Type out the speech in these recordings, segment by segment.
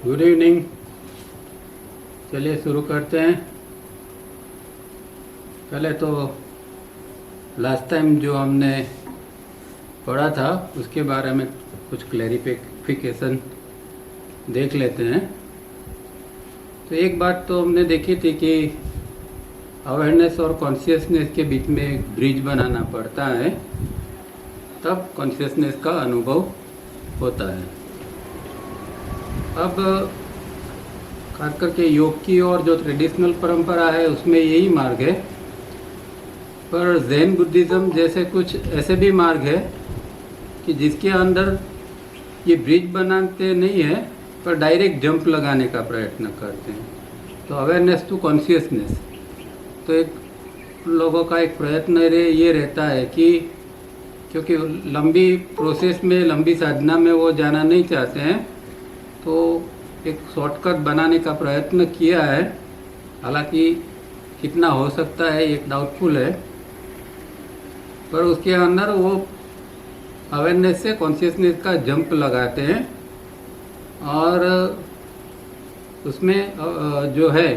Good evening. चलिए शुरू करते हैं। पहले तो लास्ट टाइम जो हमने पढ़ा था उसके बारे में कुछ क्लैरिफिकेशन देख लेते हैं। तो एक बात तो हमने देखी थी कि अवेयरनेस और कॉन्शियसनेस के बीच में एक ब्रिज बनाना पड़ता है, तब कॉन्शियसनेस का अनुभव होता है। अब खास करके योग की और जो ट्रेडिशनल परंपरा है उसमें यही मार्ग है, पर जैन बुद्धिज़्म जैसे कुछ ऐसे भी मार्ग है कि जिसके अंदर ये ब्रिज बनाते नहीं है पर डायरेक्ट जंप लगाने का प्रयत्न करते हैं। तो अवेयरनेस टू कॉन्शियसनेस, तो एक लोगों का एक प्रयत्न ये रहता है कि क्योंकि लंबी प्रोसेस में, लंबी साधना में वो जाना नहीं चाहते हैं, तो एक शॉर्टकट बनाने का प्रयत्न किया है। हालांकि कितना हो सकता है एक डाउटफुल है, पर उसके अंदर वो अवेयरनेस से कॉन्शियसनेस का जंप लगाते हैं और उसमें जो है,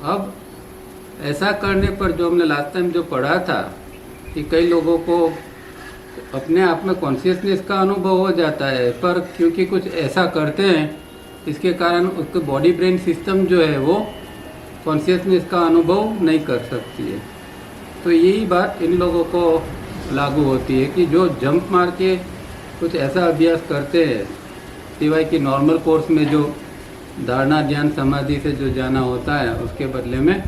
अब ऐसा करने पर जो हमने लास्ट टाइम जो पढ़ा था कि कई लोगों को अपने आप में कॉन्शियसनेस का अनुभव हो जाता है, पर क्योंकि कुछ ऐसा करते हैं इसके कारण उसके बॉडी ब्रेन सिस्टम जो है वो कॉन्शियसनेस का अनुभव नहीं कर सकती है। तो यही बात इन लोगों को लागू होती है कि जो जंप मार के कुछ ऐसा अभ्यास करते हैं सिवाय कि नॉर्मल कोर्स में जो धारणा ध्यान समाधि से जो जाना होता है उसके बदले में,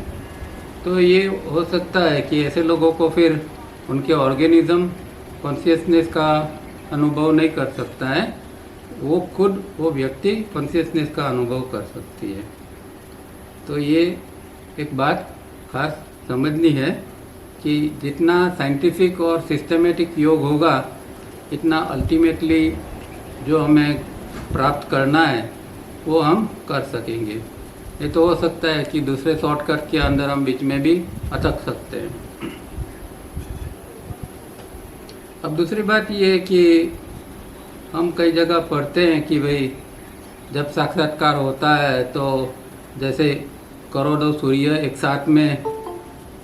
तो ये हो सकता है कि ऐसे लोगों को फिर उनके ऑर्गेनिज्म कॉन्शियसनेस का अनुभव नहीं कर सकता है, वो व्यक्ति कॉन्शियसनेस का अनुभव कर सकती है। तो ये एक बात खास समझनी है कि जितना साइंटिफिक और सिस्टमेटिक योग होगा इतना अल्टीमेटली जो हमें प्राप्त करना है वो हम कर सकेंगे। ये तो हो सकता है कि दूसरे शॉर्टकट के अंदर हम बीच में भी अटक सकते हैं। अब दूसरी बात ये है कि हम कई जगह पढ़ते हैं कि भाई जब साक्षात्कार होता है तो जैसे करोड़ों सूर्य एक साथ में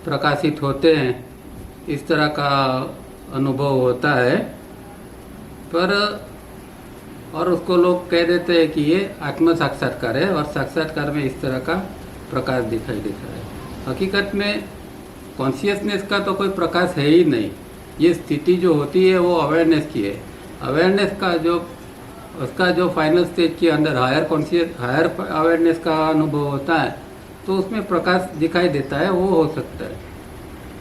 प्रकाशित होते हैं, इस तरह का अनुभव होता है। पर और उसको लोग कह देते हैं कि ये आत्म साक्षात्कार है और साक्षात्कार में इस तरह का प्रकाश दिखाई देता है। हकीकत में कॉन्शियसनेस का तो कोई प्रकाश है ही नहीं। ये स्थिति जो होती है वो अवेयरनेस की है। अवेयरनेस का जो उसका जो फाइनल स्टेज के अंदर हायर अवेयरनेस का अनुभव होता है तो उसमें प्रकाश दिखाई देता है, वो हो सकता है।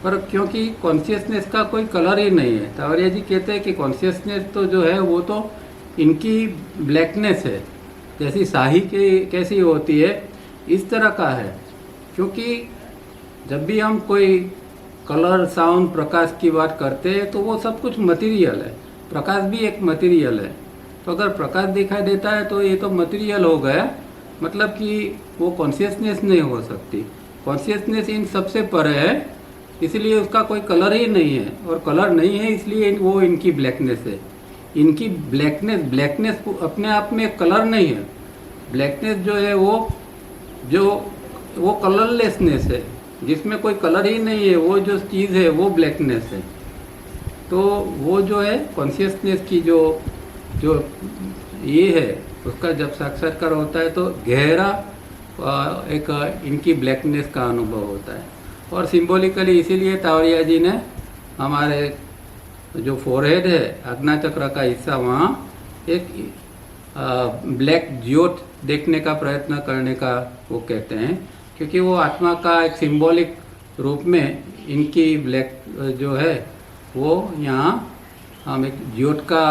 पर क्योंकि कॉन्शियसनेस का कोई कलर ही नहीं है, तावरिया जी कहते हैं कि कॉन्शियसनेस तो जो है वो तो इनकी ब्लैकनेस है, जैसी शाही की कैसी होती है इस तरह का है। क्योंकि जब भी हम कोई कलर, साउंड, प्रकाश की बात करते हैं तो वो सब कुछ मटेरियल है, प्रकाश भी एक मटेरियल है। तो अगर प्रकाश दिखाई देता है तो ये तो मटेरियल हो गया, मतलब कि वो कॉन्शियसनेस नहीं हो सकती। कॉन्शियसनेस इन सबसे परे है, इसलिए उसका कोई कलर ही नहीं है, और कलर नहीं है इसलिए वो इनकी ब्लैकनेस है। इनकी ब्लैकनेस अपने आप में कलर नहीं है। ब्लैकनेस जो है वो कलरलेसनेस है, जिसमें कोई कलर ही नहीं है, वो जो चीज़ है वो ब्लैकनेस है। तो वो जो है कॉन्शियसनेस की जो ये है उसका जब साक्षात्कार होता है तो गहरा एक इनकी ब्लैकनेस का अनुभव होता है। और सिंबॉलिकली इसीलिए तावरिया जी ने हमारे जो फोरहेड है, आज्ञा चक्र का हिस्सा, वहाँ एक ब्लैक ज्योत देखने का प्रयत्न करने का वो कहते हैं, क्योंकि वो आत्मा का एक सिंबॉलिक रूप में इनकी ब्लैक जो है वो यहाँ हम एक ज्योत का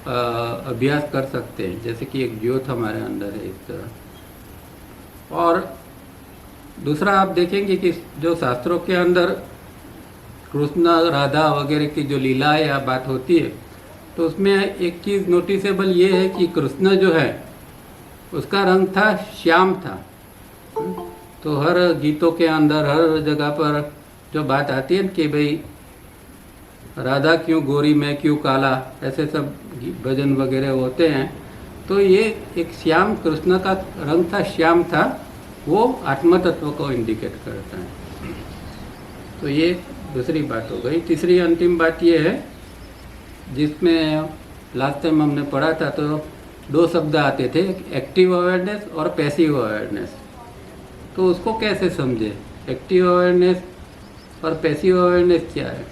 अभ्यास कर सकते हैं, जैसे कि एक ज्योत हमारे अंदर है इस तरह। और दूसरा आप देखेंगे कि जो शास्त्रों के अंदर कृष्ण राधा वगैरह की जो लीला या बात होती है तो उसमें एक चीज़ नोटिसेबल ये है कि कृष्ण जो है उसका रंग था श्याम था। तो हर गीतों के अंदर हर जगह पर जो बात आती है कि भाई राधा क्यों गोरी मैं क्यों काला, ऐसे सब भजन वगैरह होते हैं। तो ये एक श्याम, कृष्ण का रंग था, श्याम था, वो आत्म तत्व को इंडिकेट करता है। तो ये दूसरी बात हो गई। तीसरी अंतिम बात ये है, जिसमें लास्ट टाइम हमने पढ़ा था, तो दो शब्द आते थे, एक्टिव अवेयरनेस और पैसिव अवेयरनेस। तो उसको कैसे समझे, एक्टिव अवेयरनेस और पैसिव अवेयरनेस क्या है?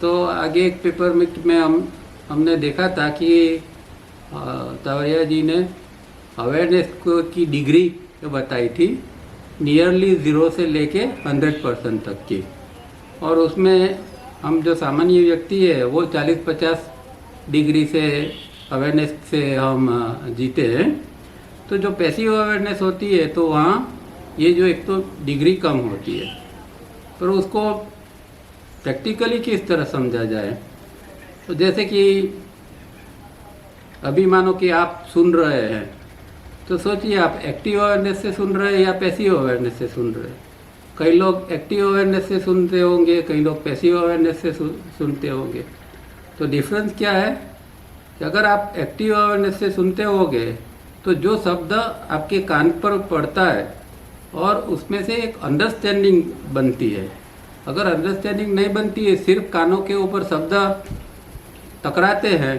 तो आगे एक पेपर में हमने देखा था कि तवरिया जी ने अवेयरनेस की डिग्री बताई थी, नियरली 0 से लेके 100% तक की। और उसमें हम जो सामान्य व्यक्ति है वो 40-50 डिग्री से अवेयरनेस से हम जीते हैं। तो जो पैसिव अवेयरनेस होती है तो वहाँ ये जो एक तो डिग्री कम होती है, पर उसको प्रैक्टिकली किस तरह समझा जाए? तो जैसे कि अभी मानो कि आप सुन रहे हैं, तो सोचिए आप एक्टिव अवेयरनेस से सुन रहे हैं या पैसिव अवेयरनेस से सुन रहे हैं। कई लोग एक्टिव अवेयरनेस से सुनते होंगे, कई लोग पैसिव अवेयरनेस से सुनते होंगे। तो डिफरेंस क्या है कि अगर आप एक्टिव अवेयरनेस से सुनते होंगे तो जो शब्द आपके कान पर पड़ता है और उसमें से एक अंडरस्टैंडिंग बनती है। अगर अंडरस्टैंडिंग नहीं बनती है, सिर्फ कानों के ऊपर शब्द टकराते हैं,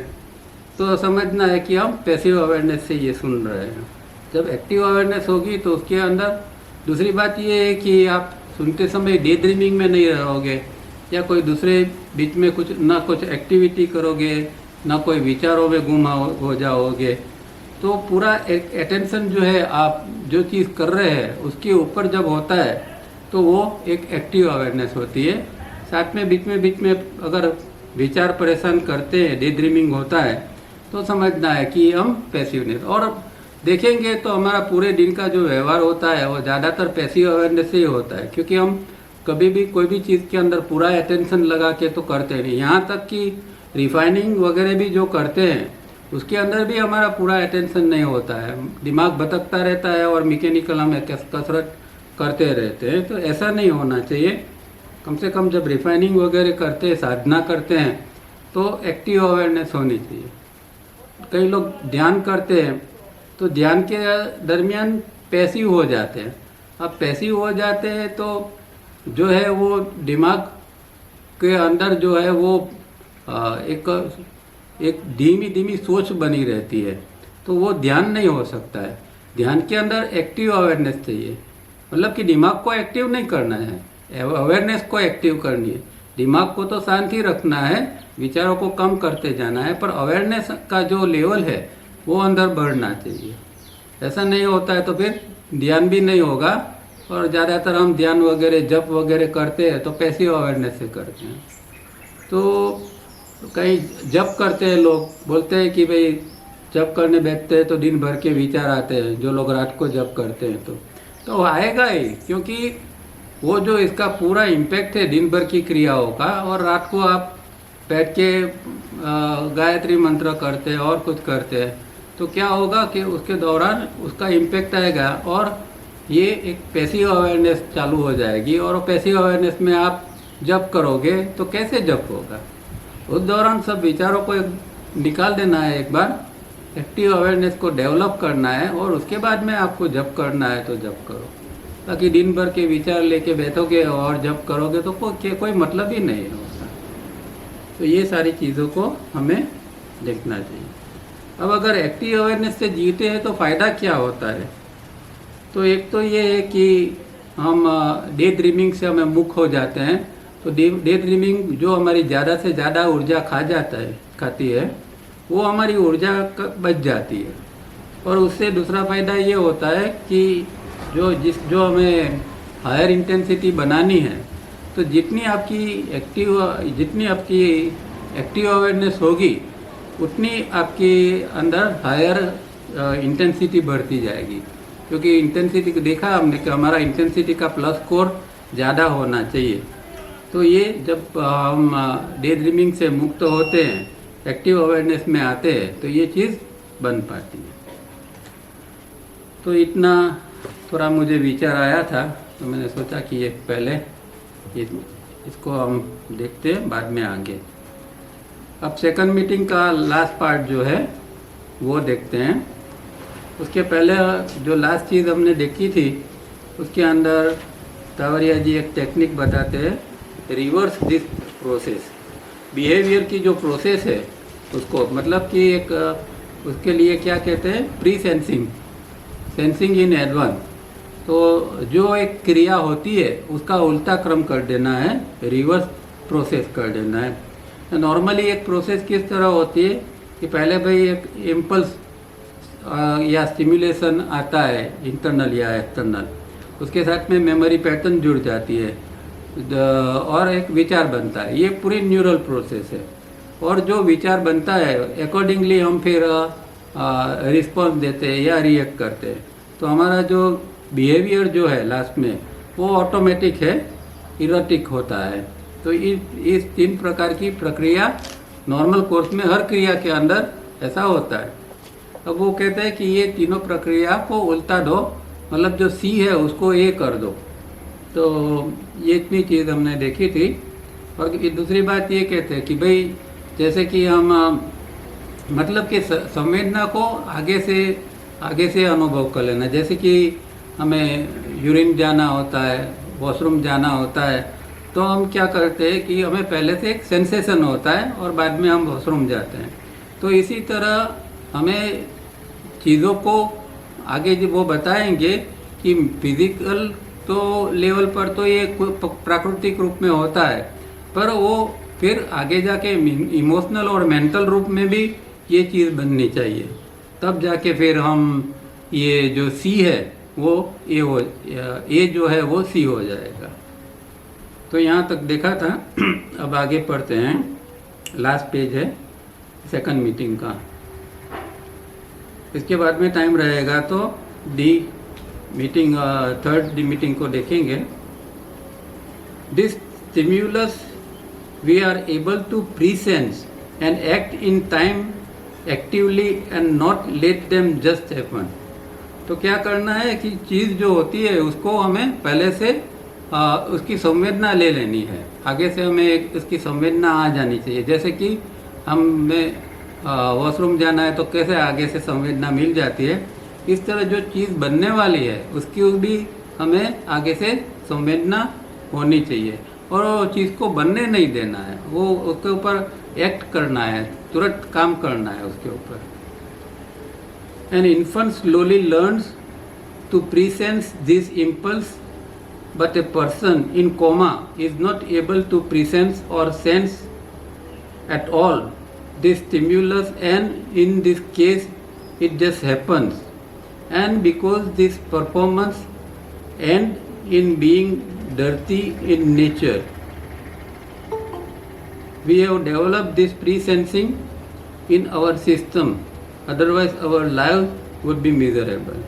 तो समझना है कि हम पैसिव अवेयरनेस से ये सुन रहे हैं। जब एक्टिव अवेयरनेस होगी तो उसके अंदर दूसरी बात ये है कि आप सुनते समय डे ड्रीमिंग में नहीं रहोगे, या कोई दूसरे बीच में कुछ एक्टिविटी करोगे, ना कोई विचारों में गुम हो जाओगे। तो पूरा एक अटेंशन जो है, आप जो चीज़ कर रहे हैं उसके ऊपर जब होता है तो वो एक एक्टिव अवेयरनेस होती है। साथ में बीच में अगर विचार परेशान करते हैं, डे ड्रीमिंग होता है, तो समझना है कि हम पैसिवनेस। और देखेंगे तो हमारा पूरे दिन का जो व्यवहार होता है वो ज़्यादातर पैसिव अवेयरनेस से ही होता है, क्योंकि हम कभी भी कोई भी चीज़ के अंदर पूरा अटेंशन लगा के तो करते नहीं। यहाँ तक कि रिफाइनिंग वगैरह भी जो करते हैं उसके अंदर भी हमारा पूरा अटेंशन नहीं होता है, दिमाग भटकता रहता है और मैकेनिकल हम कसरत करते रहते हैं। तो ऐसा नहीं होना चाहिए। कम से कम जब रिफाइनिंग वगैरह करते हैं, साधना करते हैं, तो एक्टिव अवेयरनेस होनी चाहिए। कई लोग ध्यान करते हैं तो ध्यान के दरमियान पैसिव हो जाते हैं। अब पैसिव हो जाते हैं तो जो है वो दिमाग के अंदर जो है वो एक धीमी सोच बनी रहती है, तो वो ध्यान नहीं हो सकता है। ध्यान के अंदर एक्टिव अवेयरनेस चाहिए, मतलब कि दिमाग को एक्टिव नहीं करना है, अवेयरनेस को एक्टिव करनी है। दिमाग को तो शांति रखना है, विचारों को कम करते जाना है, पर अवेयरनेस का जो लेवल है वो अंदर बढ़ना चाहिए। ऐसा नहीं होता है तो फिर ध्यान भी नहीं होगा। और ज़्यादातर हम ध्यान वगैरह जप वगैरह करते हैं तो पैसिव अवेयरनेस से करते हैं। तो कहीं जप करते हैं, लोग बोलते हैं कि भाई जप करने बैठते हैं तो दिन भर के विचार आते हैं, जो लोग रात को जप करते हैं तो आएगा ही, क्योंकि वो जो इसका पूरा इम्पैक्ट है दिन भर की क्रियाओं का। और रात को आप बैठ के गायत्री मंत्र करते हैं और कुछ करते हैं, तो क्या होगा कि उसके दौरान उसका इम्पैक्ट आएगा और ये एक पैसिव अवेयरनेस चालू हो जाएगी। और पैसिव अवेयरनेस में आप जप करोगे तो कैसे जप होगा? उस दौरान सब विचारों को निकाल देना है, एक बार एक्टिव अवेयरनेस को डेवलप करना है, और उसके बाद में आपको जप करना है तो जप करो। ताकि दिन भर के विचार लेके बैठोगे और जप करोगे तो कोई मतलब ही नहीं होगा। तो ये सारी चीज़ों को हमें देखना चाहिए। अब अगर एक्टिव अवेयरनेस से जीते हैं तो फ़ायदा क्या होता है? तो एक तो ये है कि हम डे ड्रीमिंग से हमें मुक्त हो जाते हैं। तो डे ड्रीमिंग जो हमारी ज़्यादा से ज़्यादा ऊर्जा खाती है, वो हमारी ऊर्जा बच जाती है। और उससे दूसरा फ़ायदा ये होता है कि जो हमें हायर इंटेंसिटी बनानी है, तो जितनी आपकी एक्टिव अवेयरनेस होगी उतनी आपके अंदर हायर इंटेंसिटी बढ़ती जाएगी। क्योंकि इंटेंसिटी को देखा हमने कि हमारा इंटेंसिटी का प्लस स्कोर ज़्यादा होना चाहिए। तो ये जब हम डे ड्रीमिंग से मुक्त होते हैं, एक्टिव अवेयरनेस में आते हैं, तो ये चीज़ बन पाती है। तो इतना थोड़ा मुझे विचार आया था, तो मैंने सोचा कि ये पहले इसको हम देखते हैं, बाद में आगे। अब सेकंड मीटिंग का लास्ट पार्ट जो है वो देखते हैं। उसके पहले जो लास्ट चीज़ हमने देखी थी उसके अंदर तावरिया जी एक टेक्निक बताते हैं, रिवर्स दिस प्रोसेस। बिहेवियर की जो प्रोसेस है उसको, मतलब कि एक उसके लिए क्या कहते हैं, pre sensing, sensing in advance. तो जो एक क्रिया होती है उसका उल्टा क्रम कर देना है, रिवर्स प्रोसेस कर देना है। नॉर्मली एक प्रोसेस किस तरह होती है कि पहले भाई एक इम्पल्स या स्टिमुलेशन आता है इंटरनल या एक्सटर्नल, उसके साथ में मेमोरी पैटर्न जुड़ जाती है और एक विचार बनता है। ये पूरी न्यूरल प्रोसेस है। और जो विचार बनता है अकॉर्डिंगली हम फिर रिस्पॉन्स देते हैं या रिएक्ट करते हैं। तो हमारा जो बिहेवियर जो है लास्ट में वो ऑटोमेटिक है, इरोटिक होता है। तो इस 3 प्रकार की प्रक्रिया नॉर्मल कोर्स में हर क्रिया के अंदर ऐसा होता है। अब वो कहते हैं कि ये तीनों प्रक्रिया को उल्टा दो, मतलब जो सी है उसको ए कर दो। तो ये इतनी चीज़ हमने देखी थी। और दूसरी बात ये कहते हैं कि भाई जैसे कि हम मतलब कि संवेदना को आगे से अनुभव कर लेना। जैसे कि हमें यूरिन जाना होता है, वॉशरूम जाना होता है, तो हम क्या करते हैं कि हमें पहले से एक सेंसेशन होता है और बाद में हम वॉशरूम जाते हैं। तो इसी तरह हमें चीज़ों को आगे जो वो बताएंगे कि फिजिकल तो लेवल पर तो ये प्राकृतिक रूप में होता है, पर वो फिर आगे जाके इमोशनल और मेंटल रूप में भी ये चीज़ बननी चाहिए। तब जाके फिर हम ये जो सी है वो ए जो है वो सी हो जाएगा। तो यहाँ तक देखा था। अब आगे पढ़ते हैं। लास्ट पेज है सेकंड मीटिंग का। इसके बाद में टाइम रहेगा तो D meeting, third D meeting को देखेंगे। This stimulus we are able to pre-sense and act in time actively and not let them just happen। तो क्या करना है कि चीज़ जो होती है उसको हमें पहले से उसकी संवेदना ले लेनी है, आगे से हमें उसकी संवेदना आ जानी चाहिए। जैसे कि हमें वॉशरूम जाना है तो कैसे आगे से संवेदना मिल जाती है, इस तरह जो चीज़ बनने वाली है उसकी भी हमें आगे से संवेदना होनी चाहिए। और वो चीज़ को बनने नहीं देना है, वो उसके ऊपर एक्ट करना है, तुरंत काम करना है उसके ऊपर। An infant slowly learns to perceive this impulse, but a person in coma is not able to perceive और sense at all this stimulus, and in this case it just happens, and because this performance end in being dirty in nature, we have developed this pre-sensing in our system, otherwise our life would be miserable।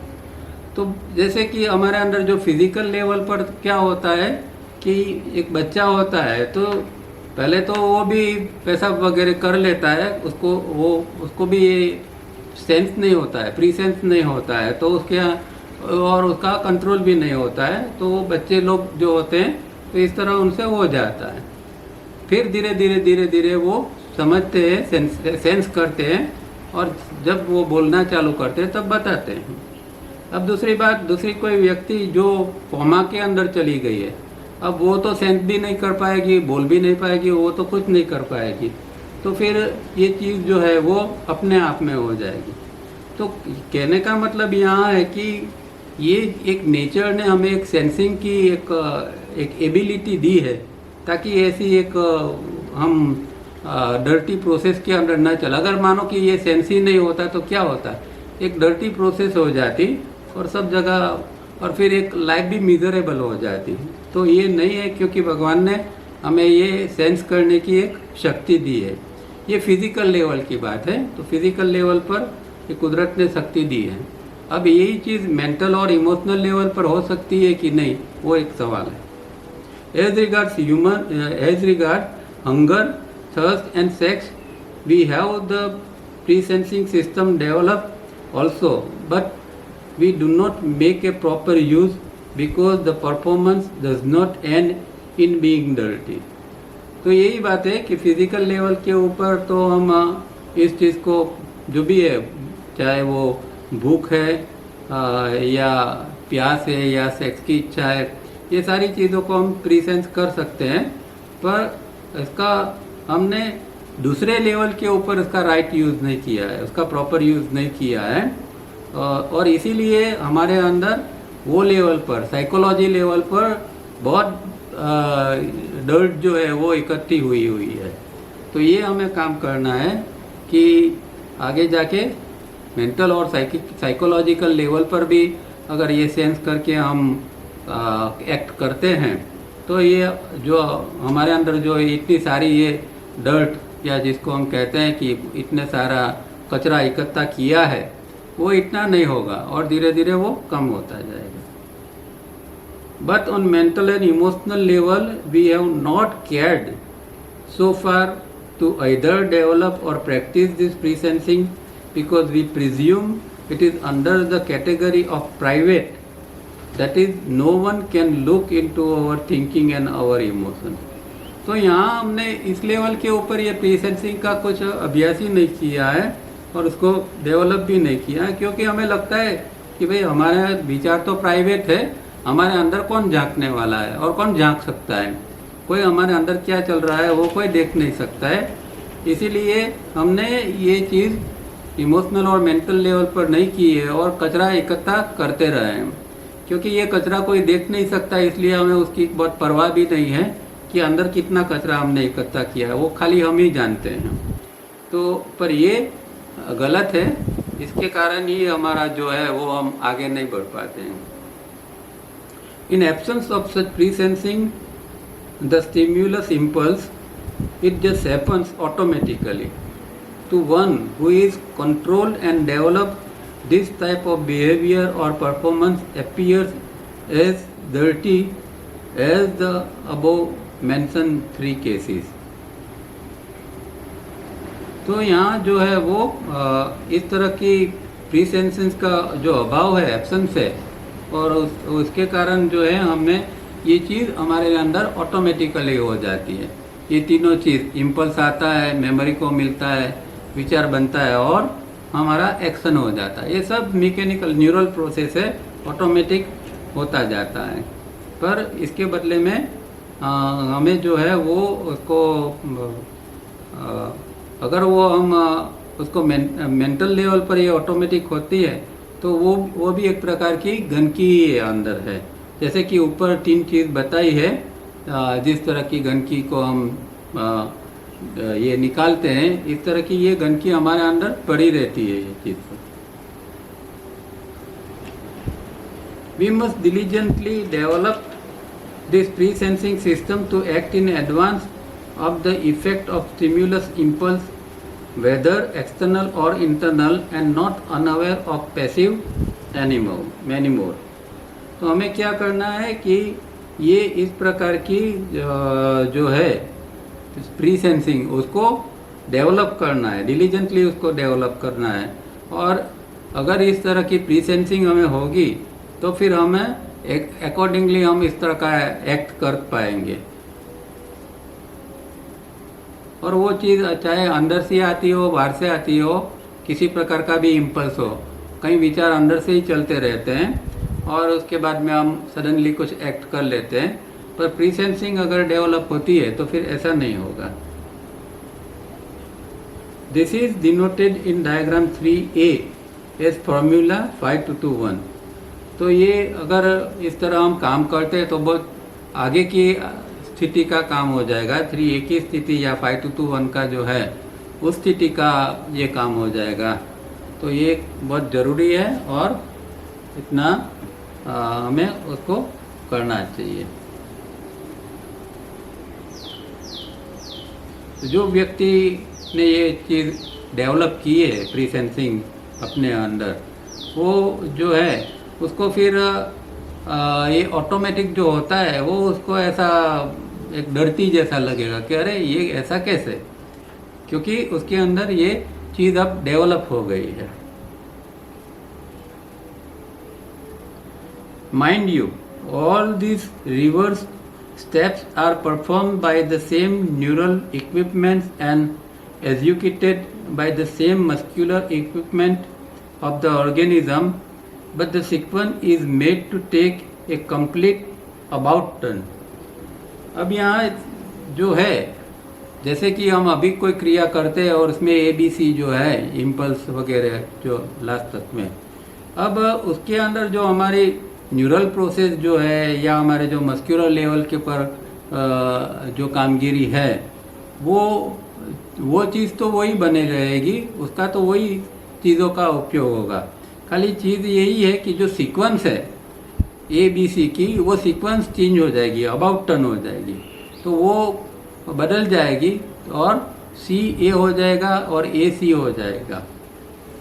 तो जैसे कि हमारे अंदर जो physical level पर क्या होता है कि एक बच्चा होता है तो पहले तो वो भी पेशाब वगैरह कर लेता है, उसको भी ये सेंस नहीं होता है, प्री सेंस नहीं होता है, तो उसके और उसका कंट्रोल भी नहीं होता है। तो बच्चे लोग जो होते हैं तो इस तरह उनसे हो जाता है। फिर धीरे धीरे वो समझते हैं, सेंस करते हैं, और जब वो बोलना चालू करते हैं तब बताते हैं। अब दूसरी बात, दूसरी कोई व्यक्ति जो कोमा के अंदर चली गई है, अब वो तो सेंस भी नहीं कर पाएगी, बोल भी नहीं पाएगी, वो तो कुछ नहीं कर पाएगी। तो फिर ये चीज़ जो है वो अपने आप में हो जाएगी। तो कहने का मतलब यहाँ है कि ये एक नेचर ने हमें एक सेंसिंग की एक एबिलिटी दी है, ताकि ऐसी एक हम डर्टी प्रोसेस के अंदर न चले। अगर मानो कि ये सेंस ही नहीं होता तो क्या होता, एक डर्टी प्रोसेस हो जाती और सब जगह, और फिर एक लाइफ भी मिजरेबल हो जाती। तो ये नहीं है, क्योंकि भगवान ने हमें ये सेंस करने की एक शक्ति दी है। ये फिजिकल लेवल की बात है, तो फिजिकल लेवल पर ये कुदरत ने शक्ति दी है। अब यही चीज़ मेंटल और इमोशनल लेवल पर हो सकती है कि नहीं, वो एक सवाल है। As regard hunger, thirst and sex, we have the pre sensing system develop also, but we do not make a proper use because the performance does not end in being dirty. तो यही बात है कि physical level के ऊपर तो हम इस चीज़ को जो भी है चाहे वो भूख है या प्यास है या सेक्स की इच्छा है, ये सारी चीज़ों को हम प्री सेंस कर सकते हैं। पर इसका हमने दूसरे लेवल के ऊपर इसका राइट यूज़ नहीं किया है, उसका प्रॉपर यूज़ नहीं किया है, और इसीलिए हमारे अंदर वो लेवल पर, साइकोलॉजी लेवल पर बहुत डर्ट जो है वो इकट्ठी हुई है। तो ये हमें काम करना है कि आगे जाके मेंटल और साइकोलॉजिकल लेवल पर भी अगर ये सेंस करके हम एक्ट करते हैं तो ये जो हमारे अंदर जो इतनी सारी ये डर्ट या जिसको हम कहते हैं कि इतने सारा कचरा इकट्ठा किया है वो इतना नहीं होगा और धीरे धीरे वो कम होता जाएगा। But on mental and emotional level, we have not cared so far to either develop or practice this pre-sensing because we presume it is under the category of private. That is, no one can look into our thinking and our emotions. तो यहाँ हमने इस level के ऊपर ये pre-sensing का कुछ अभ्यास ही नहीं किया है और उसको डेवलप भी नहीं किया है, क्योंकि हमें लगता है कि भाई हमारा विचार तो प्राइवेट है, हमारे अंदर कौन झांकने वाला है और कौन झांक सकता है, कोई हमारे अंदर क्या चल रहा है वो कोई देख नहीं सकता है। इसीलिए हमने ये चीज़ इमोशनल और मेंटल लेवल पर नहीं की है और कचरा इकट्ठा करते रहे हैं, क्योंकि ये कचरा कोई देख नहीं सकता, इसलिए हमें उसकी बहुत परवाह भी नहीं है कि अंदर कितना कचरा हमने इकट्ठा किया है, वो खाली हम ही जानते हैं। तो पर ये गलत है, इसके कारण ही हमारा जो है वो हम आगे नहीं बढ़ पाते हैं। In absence of such pre-sensing, the stimulus impulse, it just happens automatically. To one who is controlled and developed, this type of behavior or performance appears as dirty as the above mentioned 3 cases. तो यहाँ जो है वो इस तरह की pre-sensing का जो अभाव है, एब्सेंस है, और उसके कारण जो है हमें ये चीज़ हमारे अंदर ऑटोमेटिकली हो जाती है। ये तीनों चीज़, इम्पल्स आता है, मेमोरी को मिलता है, विचार बनता है और हमारा एक्शन हो जाता है। ये सब मैकेनिकल न्यूरल प्रोसेस है, ऑटोमेटिक होता जाता है। पर इसके बदले में हमें जो है वो उसको अगर वो हम उसको मेंटल लेवल पर ये ऑटोमेटिक होती है तो वो भी एक प्रकार की गंदगी अंदर है। जैसे कि ऊपर 3 चीज़ बताई है, जिस तरह की गंदगी को हम ये निकालते हैं, इस तरह की ये गंदगी हमारे अंदर पड़ी रहती है। ये चीज़ we must diligently develop this pre-sensing system to act in advance of the effect of stimulus impulse, whether external or internal, and not unaware of passive anymore. तो हमें क्या करना है कि ये इस प्रकार की जो है प्री सेंसिंग उसको डेवलप करना है, डिलीजेंटली उसको डेवलप करना है। और अगर इस तरह की प्री सेंसिंग हमें होगी तो फिर हमें अकॉर्डिंगली हम इस तरह का एक्ट कर पाएंगे। और वो चीज़ चाहे अंदर से आती हो, बाहर से आती हो, किसी प्रकार का भी इम्पल्स हो, कई विचार अंदर से ही चलते रहते हैं और उसके बाद में हम सडनली कुछ एक्ट कर लेते हैं। पर प्री सेंसिंग अगर डेवलप होती है तो फिर ऐसा नहीं होगा। This is denoted in diagram 3A as formula 5:2:1। तो ये अगर इस तरह हम काम करते हैं तो बहुत आगे की स्थिति का काम हो जाएगा। 3A की स्थिति या 5:2:1 का जो है उस स्थिति का ये काम हो जाएगा। तो ये बहुत ज़रूरी है और इतना हमें उसको करना चाहिए। जो व्यक्ति ने ये चीज़ डेवलप की है प्री सेंसिंग अपने अंदर, वो जो है उसको फिर ये ऑटोमेटिक जो होता है वो उसको ऐसा एक डरती जैसा लगेगा कि अरे ये ऐसा कैसे, क्योंकि उसके अंदर ये चीज़ अब डेवलप हो गई है। Mind you, all this reverse steps are performed by the same neural equipments and executed by the same muscular equipment of the organism, but the sequence is made to take a complete about turn. अब यहाँ जो है, जैसे कि हम अभी कोई क्रिया करते हैं और उसमें ABC जो है इम्पल्स वगैरह जो लास्ट तक में, अब उसके अंदर जो हमारी न्यूरल प्रोसेस जो है या हमारे जो मस्कुलर लेवल के पर जो कामगिरी है वो चीज़ तो वही बने रहेगी, उसका तो वही चीज़ों का उपयोग होगा। खाली चीज़ यही है कि जो सीक्वेंस है ABC की, वो सीक्वेंस चेंज हो जाएगी, अबाउट टर्न हो जाएगी, तो वो बदल जाएगी और CA हो जाएगा और AC हो जाएगा।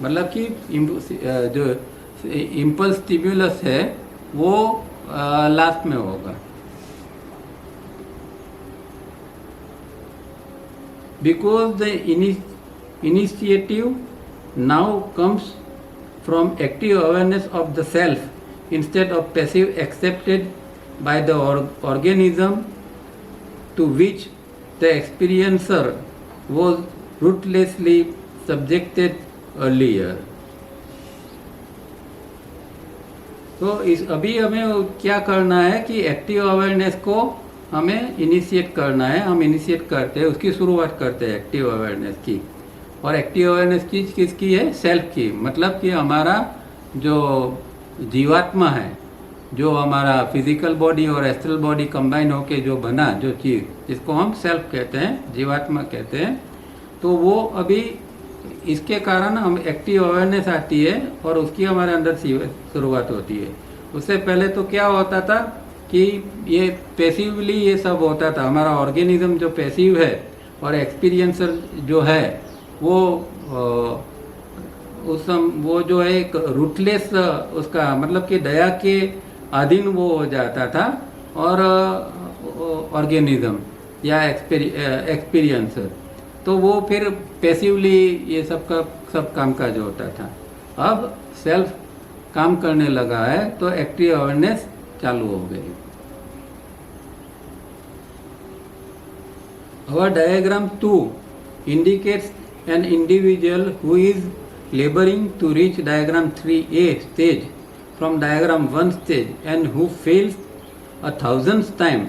मतलब कि जो इम्पल्स स्टिम्युलस है वो लास्ट में होगा। Because the initiative now comes from active awareness of the self instead of passive accepted by the organism to which the experiencer was ruthlessly subjected earlier. तो अभी हमें क्या करना है कि एक्टिव अवेयरनेस को हमें इनिशिएट करना है। हम इनिशिएट करते हैं, उसकी शुरुआत करते हैं एक्टिव अवेयरनेस की। और एक्टिव अवेयरनेस किसकी है? सेल्फ की। मतलब कि हमारा जो जीवात्मा है, जो हमारा फिजिकल बॉडी और एस्ट्रल बॉडी कंबाइन होके जो बना जो चीज़, जिसको हम सेल्फ कहते हैं, जीवात्मा कहते हैं, तो वो अभी इसके कारण हम एक्टिव अवेयरनेस आती है और उसकी हमारे अंदर शुरुआत होती है। उससे पहले तो क्या होता था कि ये पैसिवली ये सब होता था। हमारा ऑर्गेनिज्म जो पैसिव है और एक्सपीरियंसर जो है वो वो जो है एक रूटलेस, उसका मतलब कि दया के अधीन वो हो जाता था और ऑर्गेनिज्म या एक्सपीरियंसर, तो वो फिर पैसिवली ये सब काम काज होता था। अब सेल्फ काम करने लगा है तो एक्टिव अवेयरनेस चालू हो गई। Our diagram 2 indicates an individual who is laboring to reach diagram 3A stage from diagram 1 stage and who fails 1,000th time,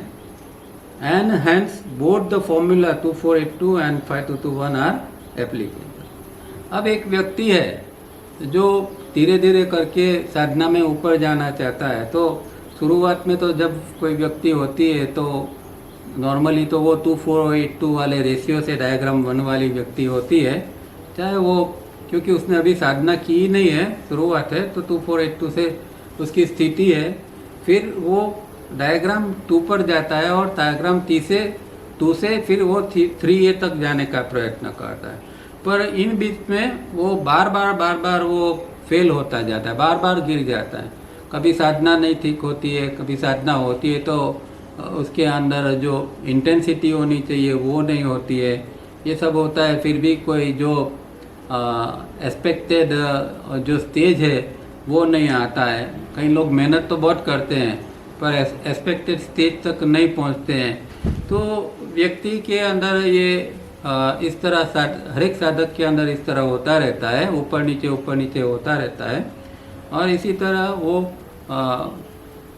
and hence both the formula 2482 and 5221 are applicable. अब एक व्यक्ति है जो धीरे धीरे करके साधना में ऊपर जाना चाहता है। तो शुरुआत में तो जब कोई व्यक्ति होती है तो नॉर्मली तो वो 2482 वाले रेशियो से डायग्राम 1 वाली व्यक्ति होती है, चाहे वो, क्योंकि उसने अभी साधना की ही नहीं है, शुरुआत है, तो 2482 से उसकी स्थिति है। फिर वो डायग्राम 2 पर जाता है और डायग्राम 2 से फिर वो 3A तक जाने का प्रयत्न करता है। पर इन बीच में वो बार बार वो फेल होता जाता है, बार बार गिर जाता है। कभी साधना नहीं ठीक होती है, कभी साधना होती है तो उसके अंदर जो इंटेंसिटी होनी चाहिए वो नहीं होती है, ये सब होता है। फिर भी कोई जो एक्सपेक्टेड जो स्टेज है वो नहीं आता है। कई लोग मेहनत तो बहुत करते हैं पर एक्सपेक्टेड स्टेज तक नहीं पहुंचते हैं। तो व्यक्ति के अंदर ये इस तरह हर एक साधक के अंदर इस तरह होता रहता है, ऊपर नीचे होता रहता है। और इसी तरह वो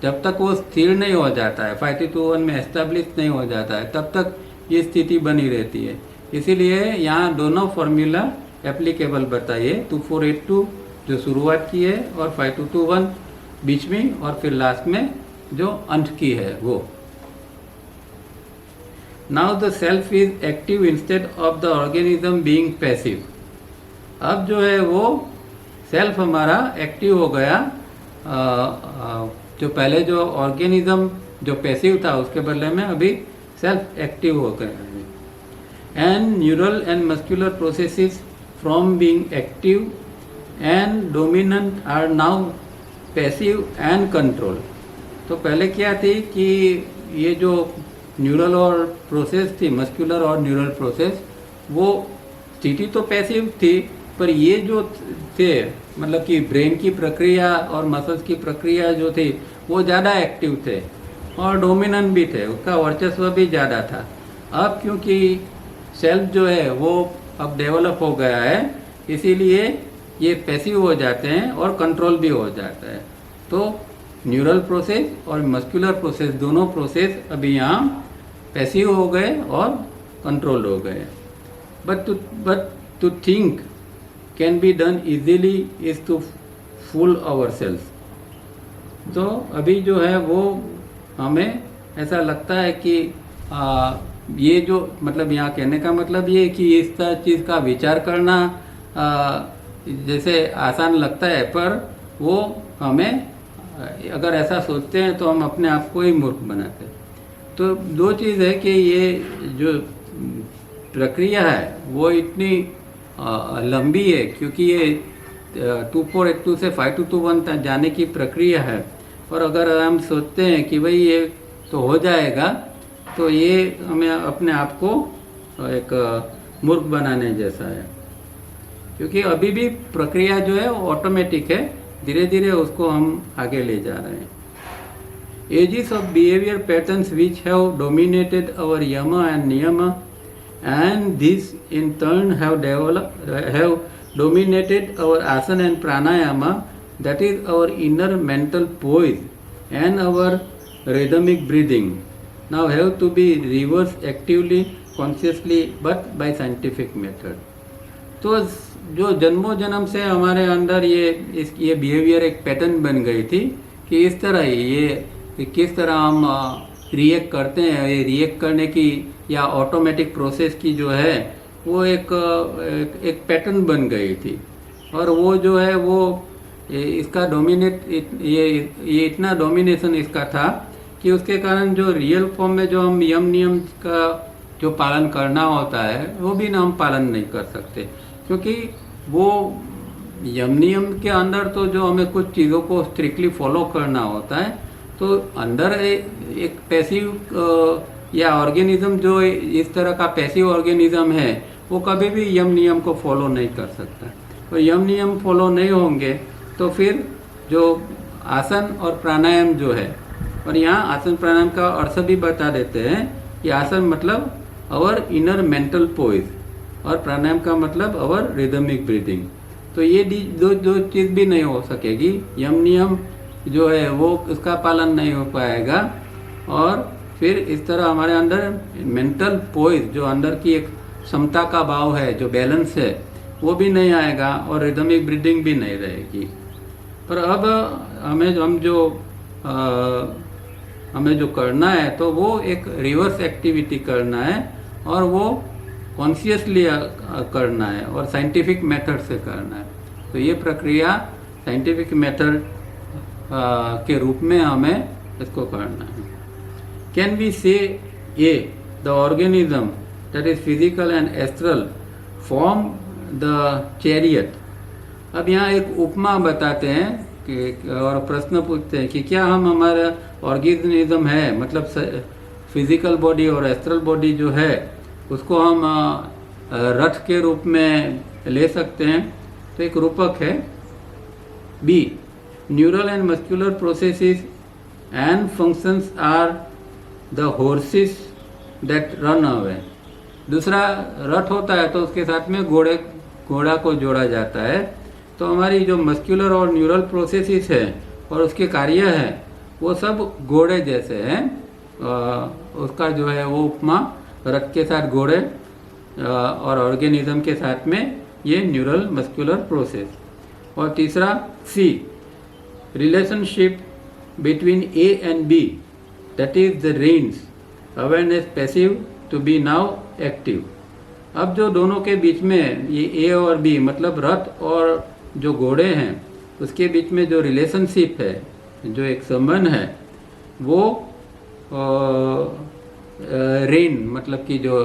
जब तक वो स्थिर नहीं हो जाता है, 5221 में एस्टेब्लिश नहीं हो जाता है, तब तक ये स्थिति बनी रहती है। इसीलिए यहाँ दोनों फॉर्मूला एप्लीकेबल बताइए, 2482 जो शुरुआत की है और 5221 बीच में और फिर लास्ट में जो अंत की है वो। Now the self is active instead of the organism being passive. अब जो है वो सेल्फ हमारा एक्टिव हो गया। जो पहले जो ऑर्गेनिज्म जो पैसिव था उसके बदले में अभी सेल्फ एक्टिव हो गया। And neural and muscular processes from being active and dominant are now passive and control. तो पहले क्या थी कि ये जो न्यूरल और प्रोसेस थी, मस्कुलर और न्यूरल प्रोसेस, वो स्थिति तो पैसिव थी, पर ये जो थे मतलब कि ब्रेन की प्रक्रिया और मसल्स की प्रक्रिया जो थी वो ज़्यादा एक्टिव थे और डोमिनेंट भी थे, उसका वर्चस्व भी ज़्यादा था। अब क्योंकि सेल्फ जो है वो अब डेवलप हो गया है, इसीलिए ये पैसिव हो जाते हैं और कंट्रोल भी हो जाता है। तो न्यूरल प्रोसेस और मस्कुलर प्रोसेस दोनों प्रोसेस अभी यहाँ पैसिव हो गए और कंट्रोल हो गए। But to think can be done easily is to fool our selves. तो अभी जो है वो हमें ऐसा लगता है कि ये जो मतलब यहाँ कहने का मतलब ये कि इस तरह चीज़ का विचार करना जैसे आसान लगता है, पर वो हमें अगर ऐसा सोचते हैं तो हम अपने आप को ही मूर्ख बनाते हैं। तो दो चीज़ है कि ये जो प्रक्रिया है वो इतनी लंबी है, क्योंकि ये 2482 से 5221 तक जाने की प्रक्रिया है। और अगर हम सोचते हैं कि भाई ये तो हो जाएगा, तो ये हमें अपने आप को एक मूर्ख बनाने जैसा है, क्योंकि अभी भी प्रक्रिया जो है ऑटोमेटिक है, धीरे धीरे उसको हम आगे ले जा रहे हैं। Ages of behaviour patterns which have dominated our yama and niyama and this in turn have dominated our asana and pranayama, that is our inner mental poise and our rhythmic breathing now have to be reversed actively, consciously, but by scientific method। तो जो जन्मों जन्म से हमारे अंदर ये behaviour एक pattern बन गई थी कि इस तरह ये किस तरह हम रिएक्ट करते हैं, ये रिएक्ट करने की या ऑटोमेटिक प्रोसेस की जो है वो एक पैटर्न बन गई थी। और वो जो है वो इसका ये इतना डोमिनेशन इसका था कि उसके कारण जो रियल फॉर्म में जो हम यम नियम का जो पालन करना होता है वो भी ना हम पालन नहीं कर सकते, क्योंकि वो यम नियम के अंदर तो जो हमें कुछ चीज़ों को स्ट्रिक्टली फॉलो करना होता है, तो अंदर एक पैसिव या ऑर्गेनिज्म जो इस तरह का पैसिव ऑर्गेनिज्म है वो कभी भी यम नियम को फॉलो नहीं कर सकता। तो यम नियम फॉलो नहीं होंगे तो फिर जो आसन और प्राणायाम जो है, और यहाँ आसन प्राणायाम का अर्थ भी बता देते हैं कि आसन मतलब अवर इनर मेंटल पोइज और प्राणायाम का मतलब अवर रिदमिक ब्रीदिंग। तो ये दो चीज़ भी नहीं हो सकेगी, यम नियम जो है वो उसका पालन नहीं हो पाएगा, और फिर इस तरह हमारे अंदर मेंटल पोइज जो अंदर की एक क्षमता का भाव है, जो बैलेंस है, वो भी नहीं आएगा और रिदमिक ब्रीदिंग भी नहीं रहेगी। पर अब हमें जो करना है तो वो एक रिवर्स एक्टिविटी करना है, और वो कॉन्शियसली करना है और साइंटिफिक मेथड से करना है। तो ये प्रक्रिया साइंटिफिक मेथड के रूप में हमें इसको करना है। कैन वी से the organism that is physical and astral form the chariot. अब यहाँ एक उपमा बताते हैं कि और प्रश्न पूछते हैं कि क्या हम हमारा ऑर्गेनिज्म है, मतलब फिजिकल बॉडी और एस्ट्रल बॉडी जो है उसको हम रथ के रूप में ले सकते हैं। तो एक रूपक है B, neural and muscular processes and functions are the horses that run away. दूसरा रथ होता है तो उसके साथ में घोड़ा को जोड़ा जाता है। तो हमारी जो मस्कुलर और न्यूरल प्रोसेसेस है और उसके कार्य है वो सब घोड़े जैसे हैं। उसका जो है वो उपमा रथ के साथ घोड़े और ऑर्गेनिज्म के साथ में ये न्यूरल मस्कुलर प्रोसेस। और तीसरा C, relationship between A and B, that is the range awareness passive to be now active. अब जो दोनों के बीच में ये ए और बी मतलब रथ और जो घोड़े हैं उसके बीच में जो रिलेशनशिप है, जो एक संबंध है, वो रेन मतलब कि जो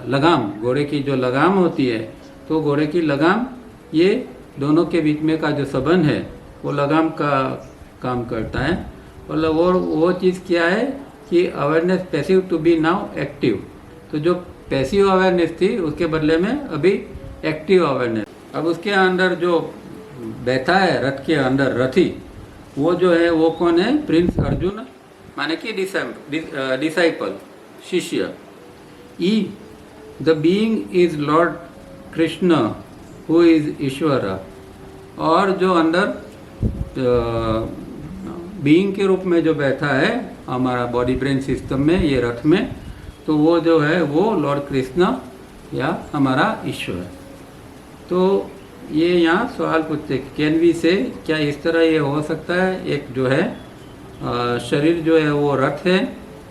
लगाम, घोड़े की जो लगाम होती है, तो घोड़े की लगाम ये दोनों के बीच में का जो संबंध है वो लगाम का काम करता है। और वो चीज़ क्या है कि awareness passive to be now active. तो जो पैसिव अवेयरनेस थी उसके बदले में अभी एक्टिव अवेयरनेस। अब उसके अंदर जो बैठा है रथ के अंदर रथी, वो जो है वो कौन है? प्रिंस अर्जुन, माने कि डिसाइपल, शिष्य। He the being is Lord Krishna who is Ishwar, और जो अंदर बीइंग के रूप में जो बैठा है हमारा बॉडी ब्रेन सिस्टम में, ये रथ में, तो वो जो है वो लॉर्ड कृष्ण या हमारा ईश्वर। तो ये यहाँ सवाल पूछते कैन वी से, क्या इस तरह ये हो सकता है? एक जो है शरीर जो है वो रथ है,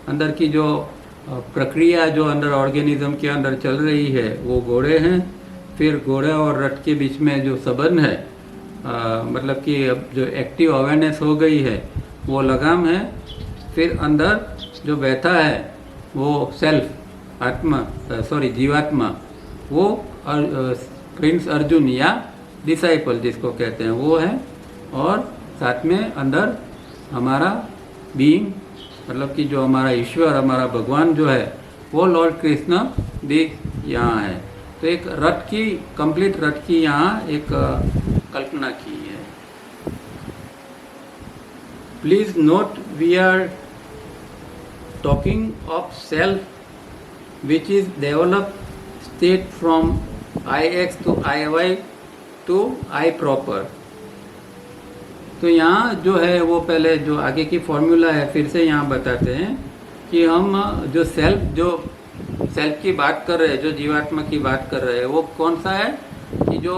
अंदर की जो प्रक्रिया जो अंदर ऑर्गेनिज्म के अंदर चल रही है वो घोड़े हैं, फिर घोड़े और रथ के बीच में जो संबंध है, मतलब कि अब जो एक्टिव अवेयरनेस हो गई है वो लगाम है, फिर अंदर जो बैठा है वो सेल्फ आत्मा, जीवात्मा, वो प्रिंस अर्जुन या डिसाइपल जिसको कहते हैं वो है, और साथ में अंदर हमारा बीइंग, मतलब कि जो हमारा ईश्वर, हमारा भगवान जो है वो लॉर्ड कृष्ण भी यहाँ है। तो एक रथ की, कंप्लीट रथ की यहाँ एक कल्पना की है। Please note we are talking of self which is developed state from IX to IY to I proper. तो यहाँ जो है वो पहले जो आगे की फॉर्मूला है फिर से यहाँ बताते हैं कि हम जो सेल्फ की बात कर रहे हैं, जो जीवात्मा की बात कर रहे हैं, वो कौन सा है कि जो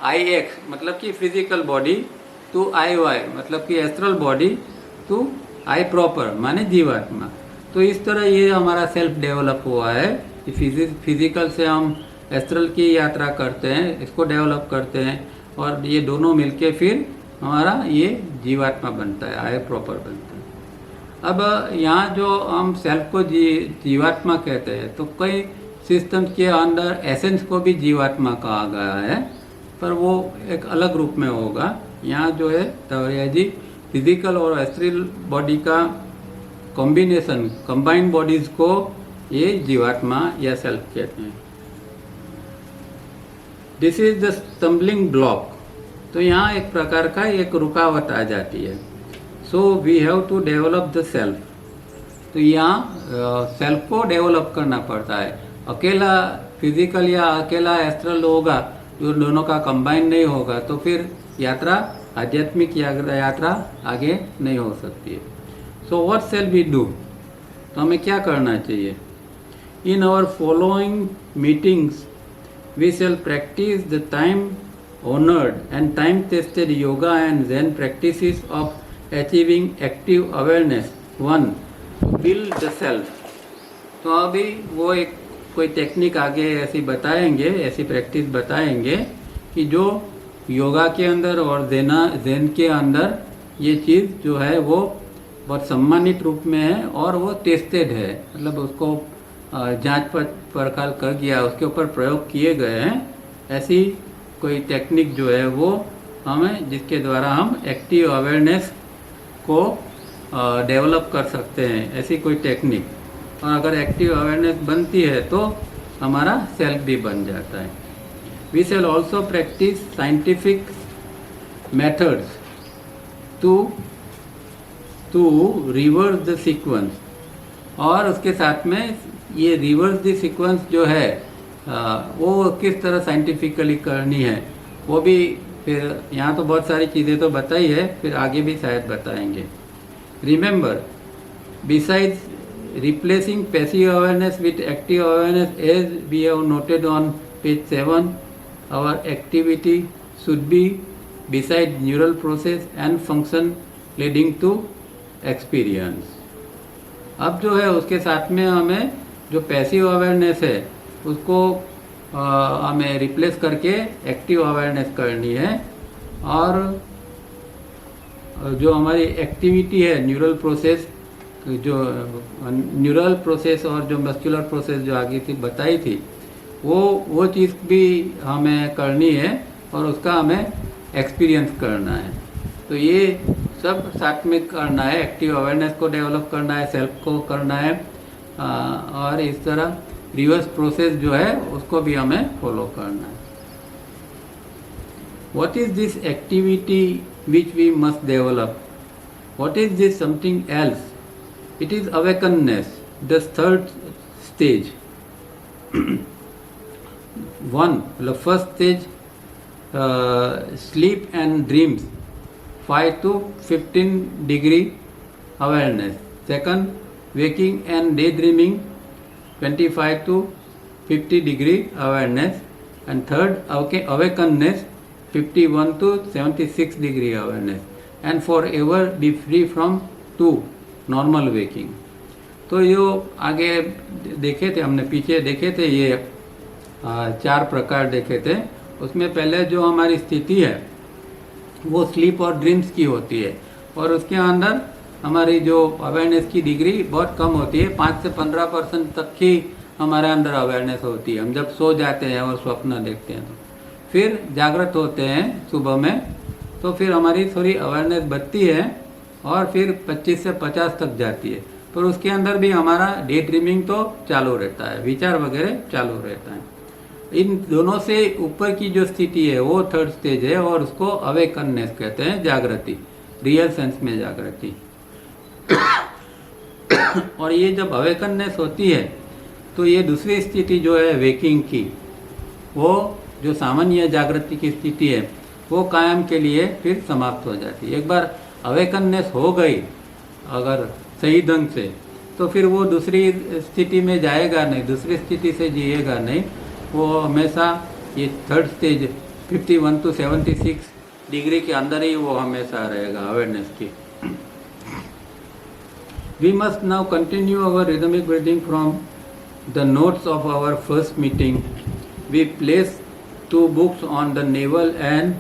IX मतलब कि फिजिकल बॉडी टू IY मतलब कि astral body to I proper माने जीवात्मा। तो इस तरह ये हमारा सेल्फ डेवलप हुआ है कि फिजिकल से हम एस्ट्रल की यात्रा करते हैं, इसको डेवलप करते हैं, और ये दोनों मिलके फिर हमारा ये जीवात्मा बनता है, आय प्रॉपर बनता है। अब यहाँ जो हम सेल्फ को जीवात्मा कहते हैं, तो कई सिस्टम्स के अंदर एसेंस को भी जीवात्मा कहा गया है, पर वो एक अलग रूप में होगा। यहाँ जो है तवरिया जी फिजिकल और एस्ट्रल बॉडी का कॉम्बिनेशन, कंबाइंड बॉडीज को ये जीवात्मा या सेल्फ कहते हैं। This is the stumbling block. तो यहाँ एक प्रकार का एक रुकावट आ जाती है। So we have to develop the self. तो यहाँ सेल्फ को डेवलप करना पड़ता है। अकेला फिजिकल या अकेला एस्ट्रल होगा, जो दोनों का कंबाइन नहीं होगा, तो फिर यात्रा, आध्यात्मिक यात्रा आगे नहीं हो सकती है। So what shall we do? तो हमें क्या करना चाहिए? In our following meetings, we shall practice the time-honored and time-tested yoga and Zen practices of achieving active awareness. 1. Build the self. तो अभी वो एक कोई टेक्निक आगे ऐसी बताएंगे, ऐसी प्रैक्टिस बताएंगे कि जो योगा के अंदर और ज़ेन के अंदर ये चीज़ जो है वो बहुत सम्मानित रूप में है और वो टेस्टेड है, मतलब उसको जांच पड़ताल कर गया, उसके ऊपर प्रयोग किए गए हैं। ऐसी कोई टेक्निक जो है वो हमें, जिसके द्वारा हम एक्टिव अवेयरनेस को डेवलप कर सकते हैं, ऐसी कोई टेक्निक। और अगर एक्टिव अवेयरनेस बनती है तो हमारा सेल्फ भी बन जाता है। We shall also practice scientific methods to reverse the sequence. और उसके साथ में ये रिवर्स द सीक्वेंस जो है वो किस तरह साइंटिफिकली करनी है वो भी, फिर यहाँ तो बहुत सारी चीज़ें तो बताई है, फिर आगे भी शायद बताएंगे। Remember, besides replacing passive awareness with active awareness, as we have noted on page 7, our activity should be beside neural process and function leading to experience. अब जो है उसके साथ में हमें जो पैसिव अवेयरनेस है उसको हमें रिप्लेस करके एक्टिव अवेयरनेस करनी है, और जो हमारी एक्टिविटी है न्यूरल प्रोसेस, जो न्यूरल प्रोसेस और जो मस्कुलर प्रोसेस जो आगे थी बताई थी, वो चीज़ भी हमें करनी है और उसका हमें एक्सपीरियंस करना है। तो ये सब साथ में करना है, एक्टिव अवेयरनेस को डेवलप करना है, सेल्फ को करना है, और इस तरह रिवर्स प्रोसेस जो है उसको भी हमें फॉलो करना है। What is this activity which we must develop? What is this something else? It is awakeness, the third stage. 1 मतलब first stage sleep and dreams 5 to 15 degree awareness. Second, waking and daydreaming 25 to 50 degree awareness. And third, awakenness 51 to 76 degree awareness. And forever be free from 2 normal waking. तो यो आगे देखे थे हमने, पीछे देखे थे, ये 4 प्रकार देखे थे। उसमें पहले जो हमारी स्थिति है वो स्लीप और ड्रीम्स की होती है, और उसके अंदर हमारी जो अवेयरनेस की डिग्री बहुत कम होती है, 5 से 15% तक ही हमारे अंदर अवेयरनेस होती है। हम जब सो जाते हैं और स्वप्न देखते हैं तो फिर जागृत होते हैं सुबह में, तो फिर हमारी थोड़ी अवेयरनेस बढ़ती है और फिर 25 से 50 तक जाती है। पर उसके अंदर भी हमारा डे ड्रीमिंग तो चालू रहता है, विचार वगैरह चालू रहता है। इन दोनों से ऊपर की जो स्थिति है वो थर्ड स्टेज है, और उसको अवेकननेस कहते हैं, जागृति, रियल सेंस में जागृति। और ये जब अवेकननेस होती है तो ये दूसरी स्थिति जो है वेकिंग की, वो जो सामान्य जागृति की स्थिति है वो कायम के लिए फिर समाप्त हो जाती है। एक बार अवेकननेस हो गई अगर सही ढंग से, तो फिर वो दूसरी स्थिति में जाएगा नहीं, दूसरी स्थिति से जिएगा नहीं, वो हमेशा ये थर्ड स्टेज 51 to 76 डिग्री के अंदर ही वो हमेशा रहेगा अवेयरनेस की। We must now continue our rhythmic breathing from the notes of our first meeting. We place 2 books on the navel and